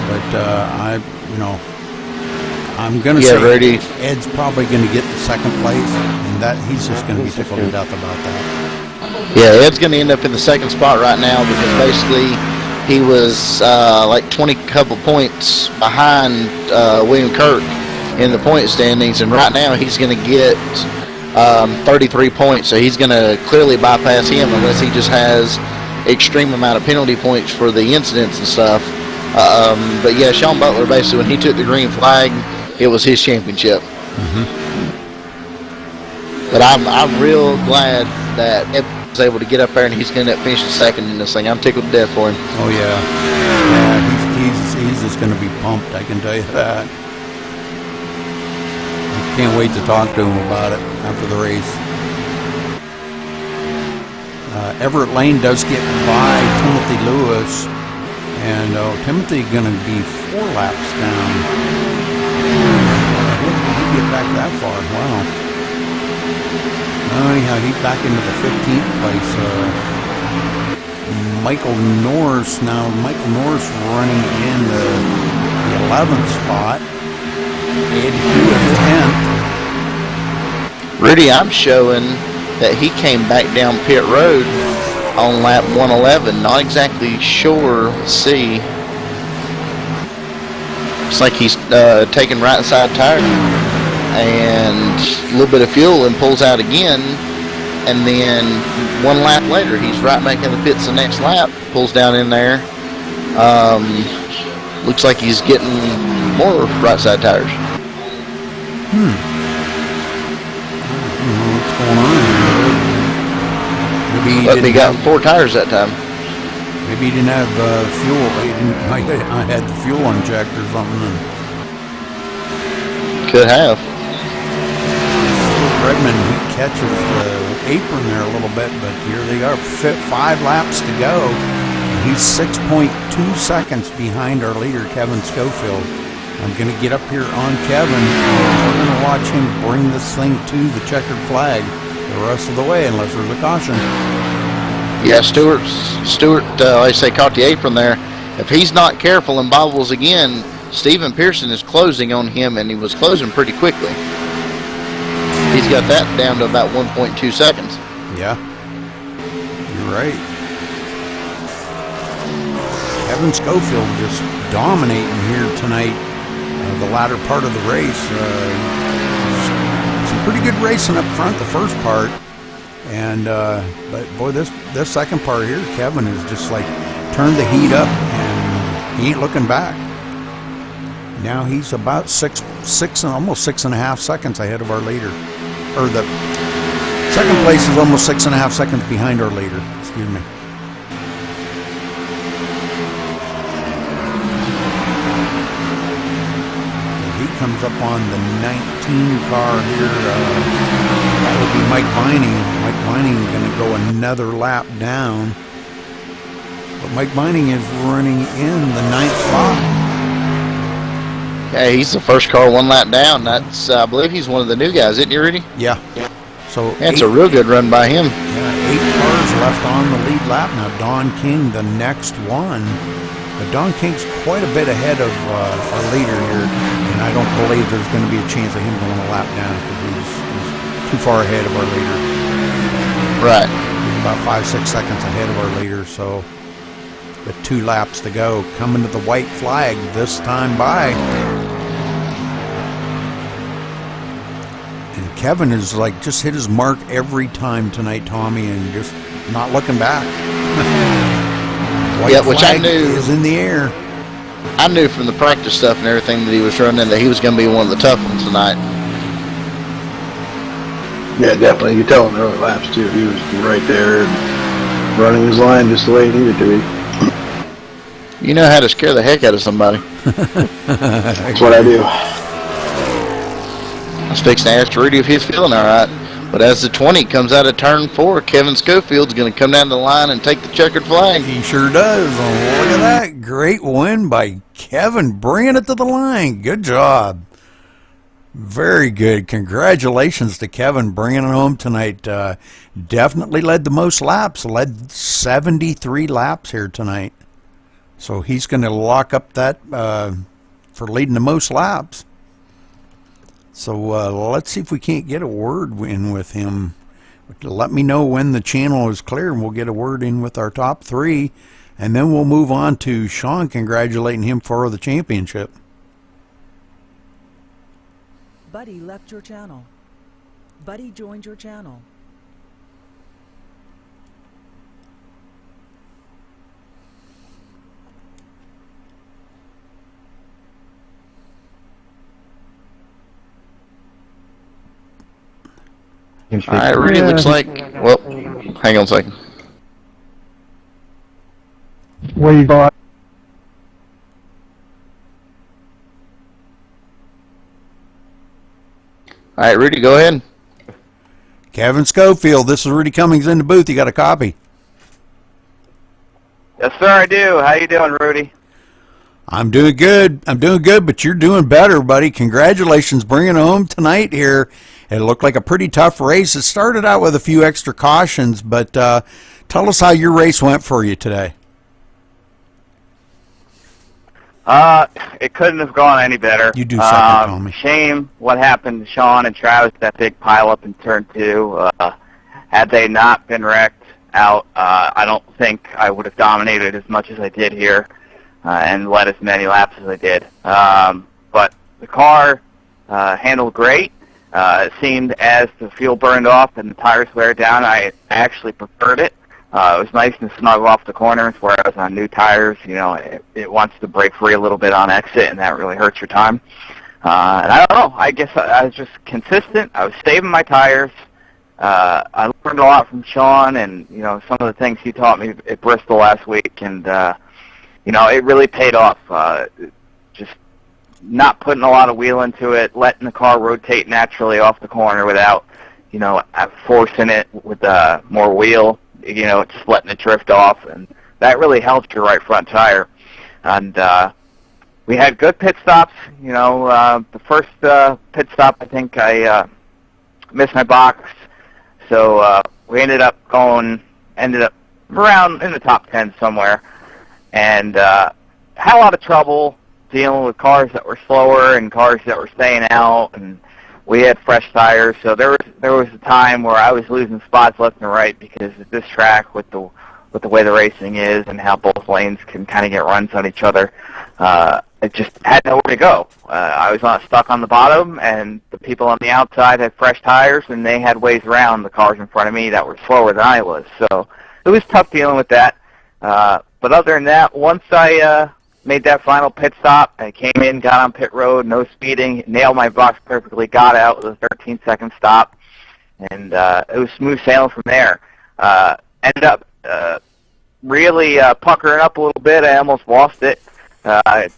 but I'm going to say ready. Ed's probably going to get the second place, and that he's just going to be tickled to death about that. Yeah, Ed's going to end up in the second spot right now because basically he was like 20 couple points behind William Kirk in the point standings, and right now he's going to get 33 points, so he's going to clearly bypass him unless he just has extreme amount of penalty points for the incidents and stuff. But yeah, Sean Butler, basically when he took the green flag, it was his championship. Mm-hmm. But I'm real glad that Ed was able to get up there, and he's going to end up finishing second in this thing. I'm tickled to death for him. Oh yeah, he's is going to be pumped, I can tell you that. I can't wait to talk to him about it after the race. Everett Lane does get by Timothy Lewis, and Timothy going to be 4 laps down. When did he get back that far? Wow. Anyhow, he's back into the 15th place. Michael Norris running in the 11th spot. Ed Hewitt 10th. Rudy, I'm showing that he came back down pit road on lap 111. Not exactly sure. Let's see. Looks like he's taking right side tire and a little bit of fuel and pulls out again. And then 1 lap later, he's right back in the pits the next lap. Pulls down in there. Looks like he's getting more right side tires. I don't know what's going on here. But he got 4 tires that time. Maybe he didn't have fuel. I had the fuel unchecked or something. Could have. Redmond, he catches the apron there a little bit, but here they are, 5 laps to go. He's 6.2 seconds behind our leader, Kevin Schofield. I'm going to get up here on Kevin, and we're going to watch him bring this thing to the checkered flag the rest of the way, unless there's a caution. Yeah, Stewart, like I say, caught the apron there. If he's not careful and bobbles again, Stephen Pearson is closing on him, and he was closing pretty quickly. He's got that down to about 1.2 seconds. Yeah, you're right. Kevin Schofield just dominating here tonight, the latter part of the race. Some pretty good racing up front, the first part. And but boy, this second part here, Kevin is just like turned the heat up, and he ain't looking back. Now he's about almost 6.5 seconds ahead of our leader, or the second place is almost 6.5 seconds behind our leader. Excuse me. And he comes up on the 19 car here. That would be Mike Vining. Mike Vining going to go another lap down. But Mike Vining is running in the 9th spot. Yeah, he's the first car 1 lap down. That's, I believe he's one of the new guys, isn't he, Rudy? Yeah. So that's a real good run by him. Yeah, 8 cars left on the lead lap. Now Don King, the next one. But Don King's quite a bit ahead of our leader here. And I don't believe there's going to be a chance of him going a lap down because he's too far ahead of our leader. Right. He's about 5-6 seconds ahead of our leader, so with 2 laps to go. Coming to the white flag this time by. And Kevin is like just hit his mark every time tonight, Tommy, and just not looking back. White which I knew is in the air. I knew from the practice stuff and everything that he was running that he was going to be one of the tough ones tonight. Yeah, definitely. You could tell in the early laps, too. He was right there and running his line just the way he needed to be. You know how to scare the heck out of somebody. That's what I do. I was fixing to ask Rudy if he's feeling all right. But as the 20 comes out of turn 4, Kevin Schofield's going to come down the line and take the checkered flag. He sure does. Oh, look at that. Great win by Kevin, bringing it to the line. Good job. Very good. Congratulations to Kevin bringing it home tonight. Definitely led the most laps. Led 73 laps here tonight. So he's going to lock up that for leading the most laps. So let's see if we can't get a word in with him. Let me know when the channel is clear and we'll get a word in with our top 3. And then we'll move on to Sean congratulating him for the championship. Buddy left your channel. Buddy joined your channel. All right, Rudy, looks like, well, hang on a second. What you got? All right, Rudy, go ahead. Kevin Schofield, this is Rudy Cummings in the booth. You got a copy? Yes, sir, I do. How you doing, Rudy? I'm doing good. But you're doing better, buddy. Congratulations bringing it home tonight here. It looked like a pretty tough race. It started out with a few extra cautions, but tell us how your race went for you today. It couldn't have gone any better. You do second, Tommy. Shame what happened to Sean and Travis, that big pileup in turn 2. Had they not been wrecked out, I don't think I would have dominated as much as I did here and led as many laps as I did. But the car handled great. It seemed as the fuel burned off and the tires wear down, I actually preferred it. It was nice and snug off the corners where I was on new tires. You know, it wants to break free a little bit on exit, and that really hurts your time. And I don't know. I guess I was just consistent. I was saving my tires. I learned a lot from Sean, and you know, some of the things he taught me at Bristol last week, and you know, it really paid off. Just not putting a lot of wheel into it, letting the car rotate naturally off the corner without, you know, forcing it with more wheel. You know, just letting it drift off, and that really helped your right front tire. And we had good pit stops. You know, the first pit stop, I think I missed my box, so we ended up around in the top 10 somewhere, and had a lot of trouble dealing with cars that were slower and cars that were staying out, and we had fresh tires, so there was a time where I was losing spots left and right because at this track, with the way the racing is and how both lanes can kind of get runs on each other, it just had nowhere to go. I was stuck on the bottom, and the people on the outside had fresh tires, and they had ways around the cars in front of me that were slower than I was. So it was tough dealing with that. But other than that, once I made that final pit stop, I came in, got on pit road, no speeding, nailed my box perfectly, got out with a 13-second stop, and it was smooth sailing from there. Ended up really puckering up a little bit. I almost lost it,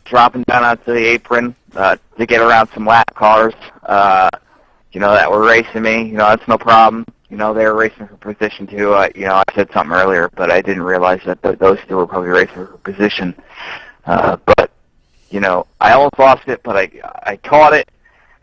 dropping down onto the apron to get around some lap cars, you know, that were racing me. You know, that's no problem. You know, they were racing for position too. You know, I said something earlier, but I didn't realize that those two were probably racing for position. But, you know, I almost lost it, but I caught it,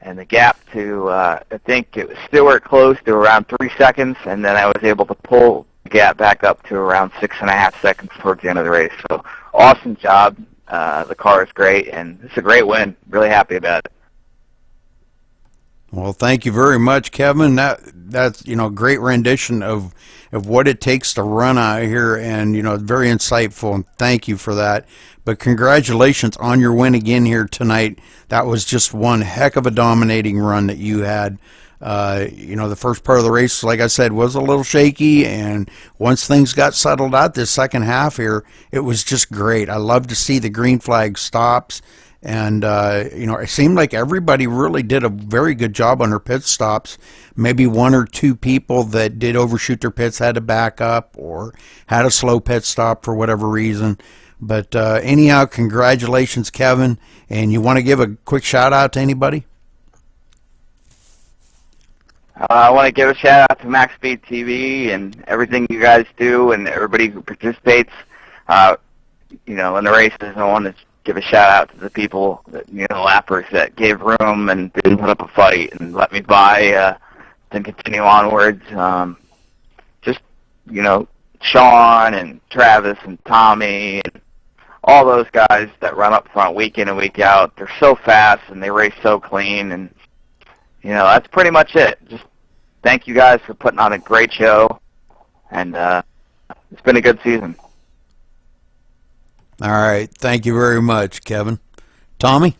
and the gap to, I think it was Stewart close to around 3 seconds, and then I was able to pull the gap back up to around 6.5 seconds towards the end of the race. So, awesome job. The car is great, and it's a great win. Really happy about it. Well, thank you very much, Kevin. That's, you know, great rendition of what it takes to run out here, and, you know, very insightful, and thank you for that. But congratulations on your win again here tonight. That was just one heck of a dominating run that you had. You know, the first part of the race, like I said, was a little shaky, and once things got settled out this second half here, it was just great. I love to see the green flag stops. And, you know, it seemed like everybody really did a very good job on their pit stops. Maybe one or two people that did overshoot their pits had to back up or had a slow pit stop for whatever reason. But anyhow, congratulations, Kevin. And you want to give a quick shout-out to anybody? I want to give a shout-out to MaxSpeedTV and everything you guys do and everybody who participates, you know, in the races. I want to give a shout-out to the people, you know, lappers that gave room and didn't put up a fight and let me by, then continue onwards. Just, you know, Sean and Travis and Tommy and all those guys that run up front week in and week out. They're so fast and they race so clean, and, you know, that's pretty much it. Just thank you guys for putting on a great show, and it's been a good season. All right. Thank you very much, Kevin. Tommy?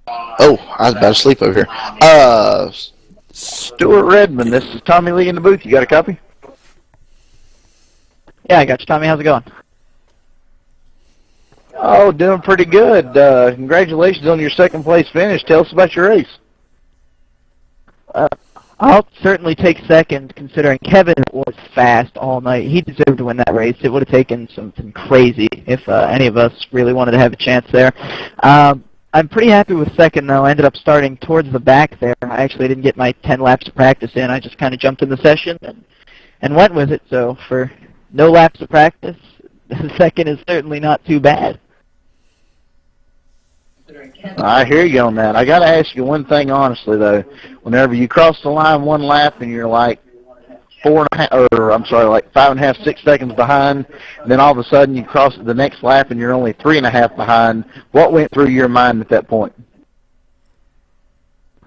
Oh, I was about to sleep over here. Stuart Redmond, this is Tommy Lee in the booth. You got a copy? Yeah, I got you, Tommy. How's it going? Oh, doing pretty good. Congratulations on your second place finish. Tell us about your race. I'll certainly take second, considering Kevin was fast all night. He deserved to win that race. It would have taken something crazy if any of us really wanted to have a chance there. I'm pretty happy with second, though. I ended up starting towards the back there. I actually didn't get my 10 laps of practice in. I just kind of jumped in the session and went with it. So for no laps of practice, second is certainly not too bad. I hear you on that. I got to ask you one thing honestly, though. Whenever you cross the line one lap and you're like 5.5, 6 seconds behind, and then all of a sudden you cross the next lap and you're only 3.5 behind, what went through your mind at that point?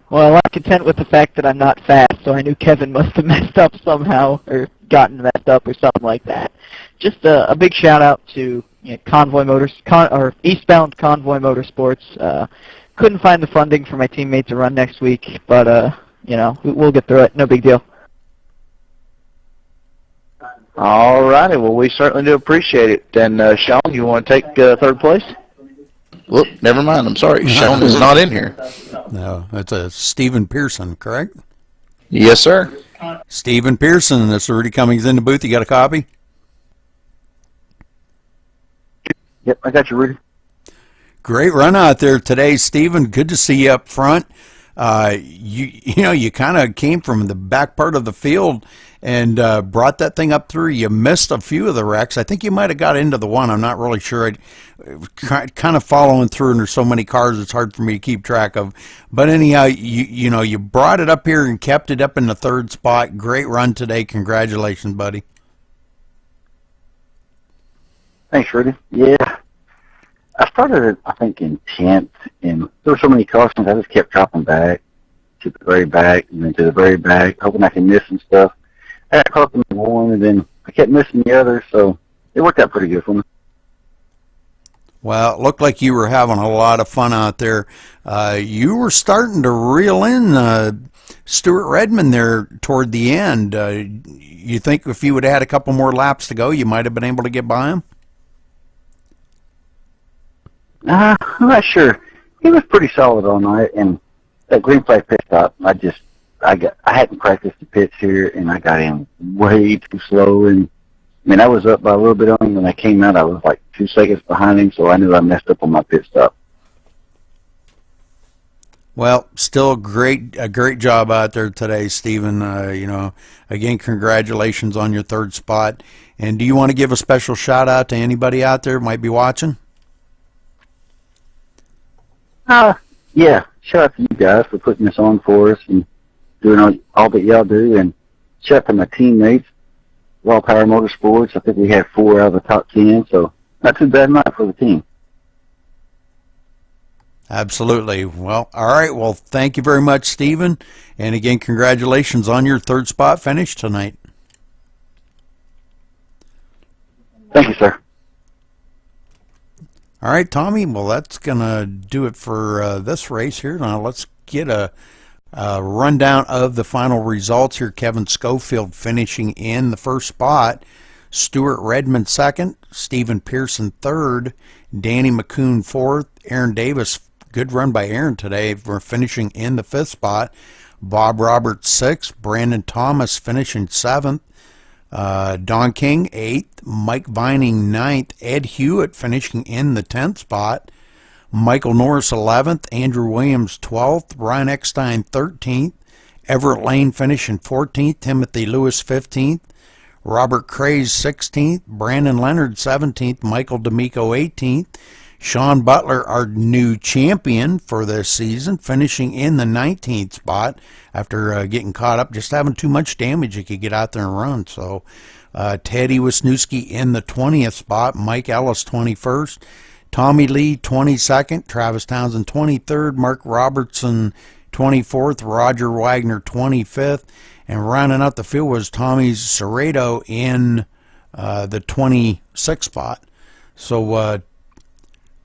Well, I'm content with the fact that I'm not fast, so I knew Kevin must have messed up somehow or gotten messed up or something like that. Just a big shout out to Convoy Motors or Eastbound Convoy Motorsports. Couldn't find the funding for my teammate to run next week, but we'll get through it. No big deal. All righty. Well, we certainly do appreciate it. And Sean, you want to take third place? Whoop, never mind. I'm sorry. Sean is not in here. No, it's a Stephen Pearson, correct? Yes, sir. Stephen Pearson, this is Rudy Cummings in the booth. You got a copy? Yep, I got you, Rudy. Great run out there today, Stephen. Good to see you up front. You kind of came from the back part of the field and brought that thing up through. You missed a few of the wrecks. I think you might have got into the one. I'm not really sure. Kind of following through, and there's so many cars it's hard for me to keep track of. But anyhow, you brought it up here and kept it up in the third spot. Great run today. Congratulations, buddy. Thanks, Rudy. Yeah. I started, I think, in 10th, and there were so many cautions, I just kept dropping back to the very back, and then to the very back, hoping I could miss some stuff. I got caught in one, and then I kept missing the other, so it worked out pretty good for me. Well, it looked like you were having a lot of fun out there. You were starting to reel in Stuart Redmond there toward the end. You think if you would have had a couple more laps to go, you might have been able to get by him? I'm not sure. He was pretty solid all night, and that green flag pit stop, I hadn't practiced the pits here, and I got in way too slow, and I was up by a little bit on him. When I came out, I was like 2 seconds behind him, so I knew I messed up on my pit stop. Well, still a great job out there today, Stephen. Again, congratulations on your third spot. And do you want to give a special shout out to anybody out there who might be watching? Yeah. Shout out to you guys for putting this on for us and doing all that y'all do. And shout out to my teammates, Raw Power Motorsports. I think we had 4 out of the top 10, so not too bad night for the team. Absolutely. Well, all right. Well, thank you very much, Stephen. And again, congratulations on your third spot finish tonight. Thank you, sir. All right, Tommy. Well, that's going to do it for this race here. Now let's get a rundown of the final results here. Kevin Schofield finishing in the first spot. Stuart Redmond second. Stephen Pearson third. Danny McCoon fourth. Aaron Davis, good run by Aaron today. We're finishing in the fifth spot. Bob Roberts sixth. Brandon Thomas finishing seventh. Don King 8th, Mike Vining 9th, Ed Hewitt finishing in the 10th spot, Michael Norris 11th, Andrew Williams 12th, Ryan Eckstein 13th, Everett Lane finishing 14th, Timothy Lewis 15th, Robert Craze 16th, Brandon Leonard 17th, Michael D'Amico 18th, Sean Butler, our new champion for this season, finishing in the 19th spot after getting caught up, just having too much damage. He could get out there and run. So Teddy Wisniewski in the 20th spot, Mike Ellis 21st, Tommy Lee 22nd, Travis Townsend 23rd, Mark Robertson 24th, Roger Wagner 25th, and rounding out the field was Tommy Serrato in the 26th spot. So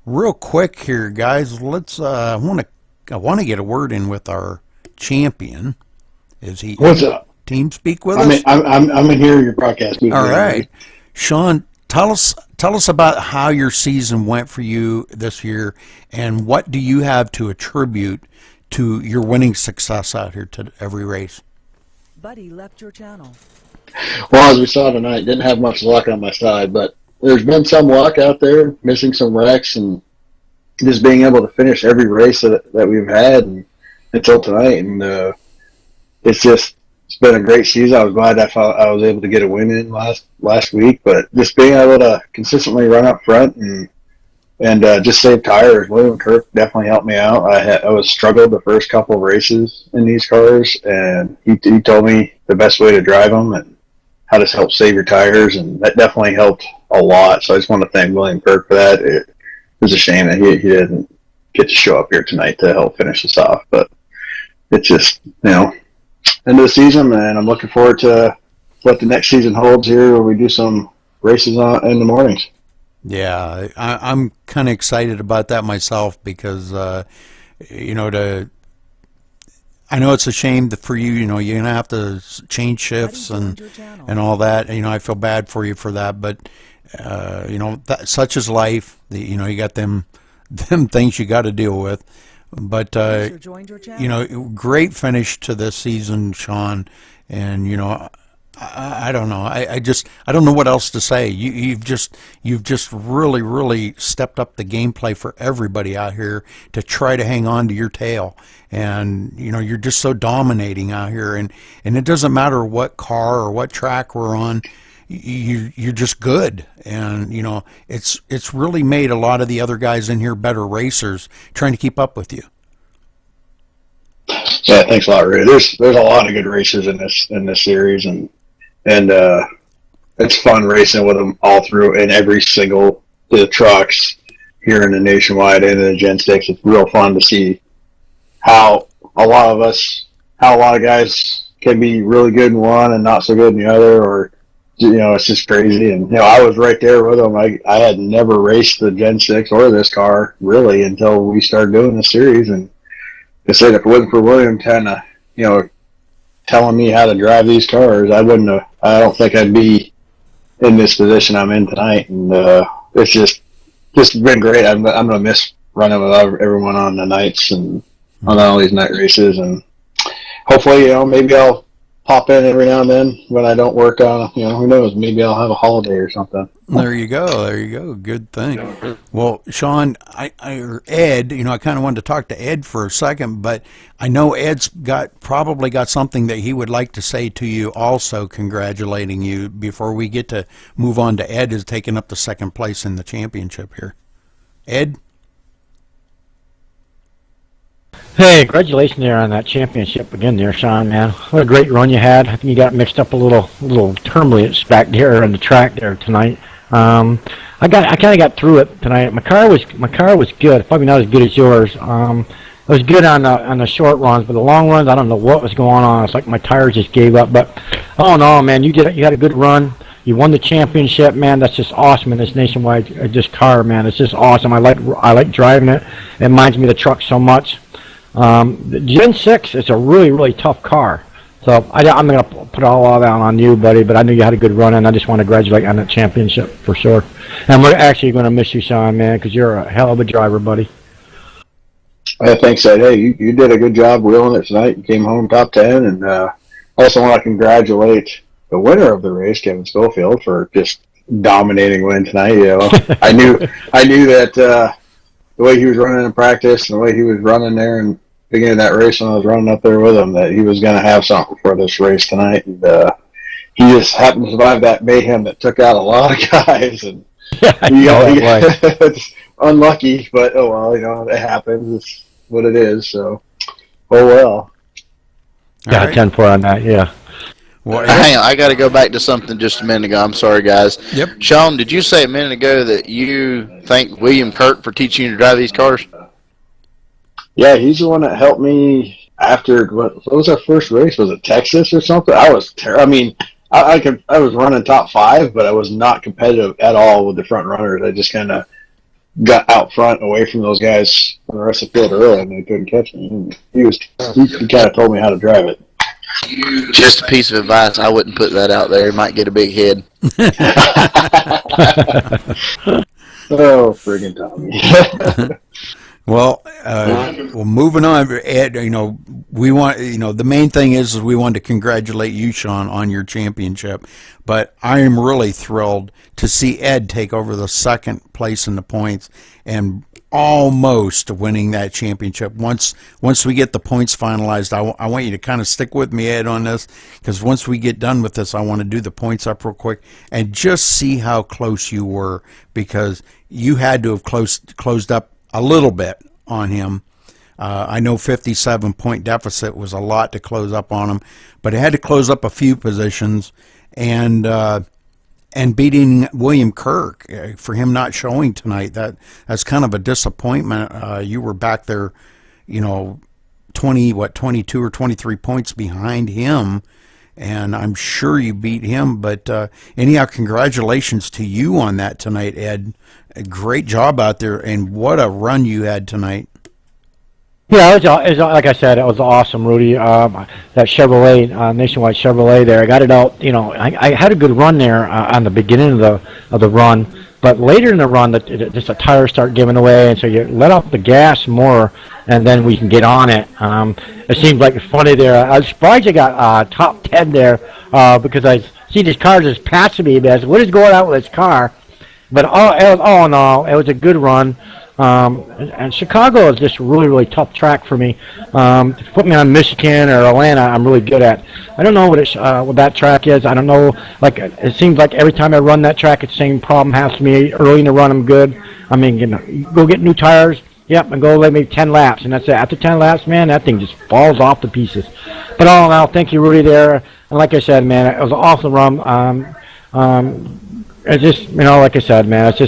real quick here, guys, let's I want to get a word in with our champion. Is he? What's up? Team speak with us? I'm in here. Your broadcast. All right, Sean, tell us about how your season went for you this year, and what do you have to attribute to your winning success out here to every race? Buddy left your channel. Well, as we saw tonight, didn't have much luck on my side, but there's been some luck out there, missing some wrecks, and just being able to finish every race that we've had until tonight, and it's been a great season. I was glad I was able to get a win in last week, but just being able to consistently run up front and just save tires. William Kirk definitely helped me out. I was struggled the first couple of races in these cars, and he told me the best way to drive them and how to help save your tires, and that definitely helped a lot. So I just want to thank William Kirk for that. It was a shame that he didn't get to show up here tonight to help finish us off, but it's just, end of the season, and I'm looking forward to what the next season holds here, where we do some races in the mornings. Yeah, I'm kind of excited about that myself because, I know it's a shame that for you, you're going to have to change shifts and all that. I feel bad for you for that, but, such is life. You got them things you got to deal with. But, great finish to this season, Sean. And, I don't know. I don't know what else to say. You've just really, really stepped up the gameplay for everybody out here to try to hang on to your tail. And, you're just so dominating out here. And it doesn't matter what car or what track we're on. You're just good. And, it's really made a lot of the other guys in here better racers trying to keep up with you. Yeah, thanks a lot, Ray. There's a lot of good racers in this series, and it's fun racing with them all through in every single the trucks here in the Nationwide and in the Gen 6. It's real fun to see how a lot of guys can be really good in one and not so good in the other, or it's just crazy. And I was right there with them. I had never raced the Gen 6 or this car really until we started doing the series, and I said if it wasn't for William kind of telling me how to drive these cars, I don't think I'd be in this position I'm in tonight. And it's just been great. I'm gonna miss running with everyone on the nights and on all these night races, and hopefully maybe I'll pop in every now and then when I don't work on, who knows, maybe I'll have a holiday or something. There you go. Good thing. Well, Sean, or Ed, I kind of wanted to talk to Ed for a second, but I know Ed's probably got something that he would like to say to you also, congratulating you before we get to move on to Ed, is taking up the second place in the championship here. Ed? Hey, congratulations there on that championship again there, Sean, man. What a great run you had. I think you got mixed up a little turbulence back there on the track there tonight. I kind of got through it tonight. My car was good, probably not as good as yours. It was good on the short runs, but the long runs, I don't know what was going on. It's like my tires just gave up. But oh no, man, you had a good run. You won the championship, man. That's just awesome in this Nationwide this car, man. It's just awesome. I like driving it. It reminds me of the truck so much. The Gen 6 is a really, really tough car. So I'm going to put all of that on you, buddy, but I knew you had a good run, and I just want to congratulate you on that championship for sure. And we're actually going to miss you, Sean, man, because you're a hell of a driver, buddy. Thanks, Ed. Hey, you did a good job wheeling it tonight. You came home top 10, and also want to congratulate the winner of the race, Kevin Schofield, for just dominating win tonight. I knew that the way he was running in practice and the way he was running there and beginning of that race when I was running up there with him, that he was going to have something for this race tonight. And he just happened to survive that mayhem that took out a lot of guys. And it's unlucky, but oh well, it happens. It's what it is. So, oh well. Got a 10-4 on that, yeah. Well, hang on, I got to go back to something just a minute ago. I'm sorry, guys. Yep. Sean, did you say a minute ago that you thank William Kirk for teaching you to drive these cars? Yeah, he's the one that helped me after what was our first race? Was it Texas or something? I was I was running top 5, but I was not competitive at all with the front runners. I just kind of got out front away from those guys on the rest of the field early, and they couldn't catch me. And he kind of told me how to drive it. Just a piece of advice, I wouldn't put that out there. It might get a big head. Oh, friggin' Tommy. Well, moving on, Ed, we want, the main thing is we want to congratulate you, Sean, on your championship. But I am really thrilled to see Ed take over the second place in the points. And almost winning that championship. Once we get the points finalized, I want you to kind of stick with me, Ed, on this, because once we get done with this, I want to do the points up real quick and just see how close you were, because you had to have closed up a little bit on him. I know 57-point deficit was a lot to close up on him, but it had to close up a few positions, and beating William Kirk, for him not showing tonight, that's kind of a disappointment. You were back there, 22 or 23 points behind him, and I'm sure you beat him. But anyhow, congratulations to you on that tonight, Ed. A great job out there, and what a run you had tonight. Yeah, it was like I said, it was awesome, Rudy. That Chevrolet, Nationwide Chevrolet there, I got it out. I had a good run there on the beginning of the run, but later in the run, just the tires start giving away, and so you let off the gas more, and then we can get on it. It seems like it's funny there. I was surprised I got top 10 there because I see this car just passing me. I said, what is going on with this car? But all in all, it was a good run. And Chicago is just a really, really tough track for me. Put me on Michigan or Atlanta, I'm really good at. I don't know what that track is. I don't know. Like, it seems like every time I run that track, it's the same problem happens to me. Early in the run, I'm good. I mean, you go get new tires, yep, and go maybe 10 laps, and that's it. After 10 laps, man, that thing just falls off to pieces. But all in all, thank you, Rudy, there. And like I said, man, it was an awesome run. It's just, like I said, man, it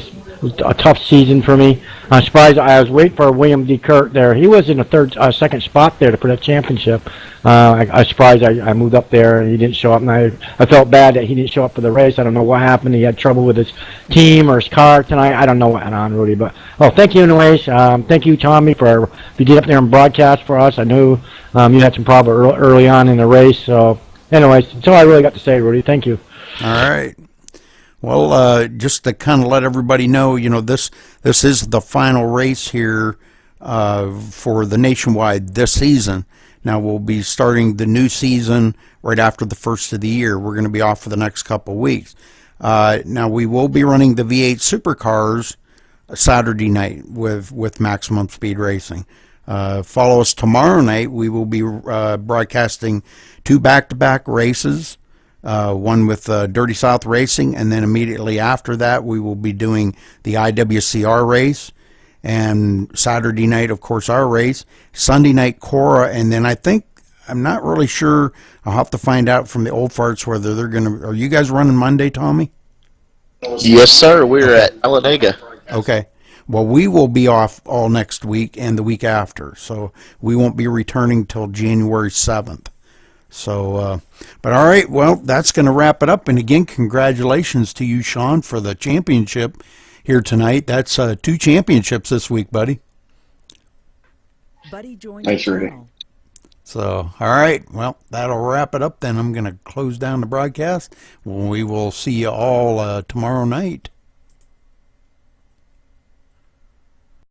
was a tough season for me. I'm surprised. I was waiting for William D. Kurt there. He was in the second spot there for that championship. I was surprised I moved up there and he didn't show up, and I felt bad that he didn't show up for the race. I don't know what happened. He had trouble with his team or his car tonight. I don't know what went on, Rudy. But thank you anyways. Thank you, Tommy, for you get up there and broadcast for us. I knew you had some problem early on in the race. So anyways, that's all I really got to say, Rudy. Thank you. All right. Well, just to kind of let everybody know, this is the final race here for the Nationwide this season. Now we'll be starting the new season right after the first of the year. We're going to be off for the next couple of weeks. Now we will be running the V8 Supercars Saturday night with Maximum Speed Racing. Follow us tomorrow night. We will be broadcasting 2 back-to-back races. One with Dirty South Racing, and then immediately after that we will be doing the IWCR race, and Saturday night, of course, our race, Sunday night Cora, and then I'm not really sure, I'll have to find out from the old farts whether they're are you guys running Monday, Tommy? Yes, sir, we're at Talladega. Okay. Well, we will be off all next week and the week after, so we won't be returning till January 7th. So, but all right, well, that's going to wrap it up. And again, congratulations to you, Sean, for the championship here tonight. That's 2 championships this week, buddy. Buddy joined. Thanks, Rudy. So, all right, well, that'll wrap it up then. I'm going to close down the broadcast. We will see you all tomorrow night.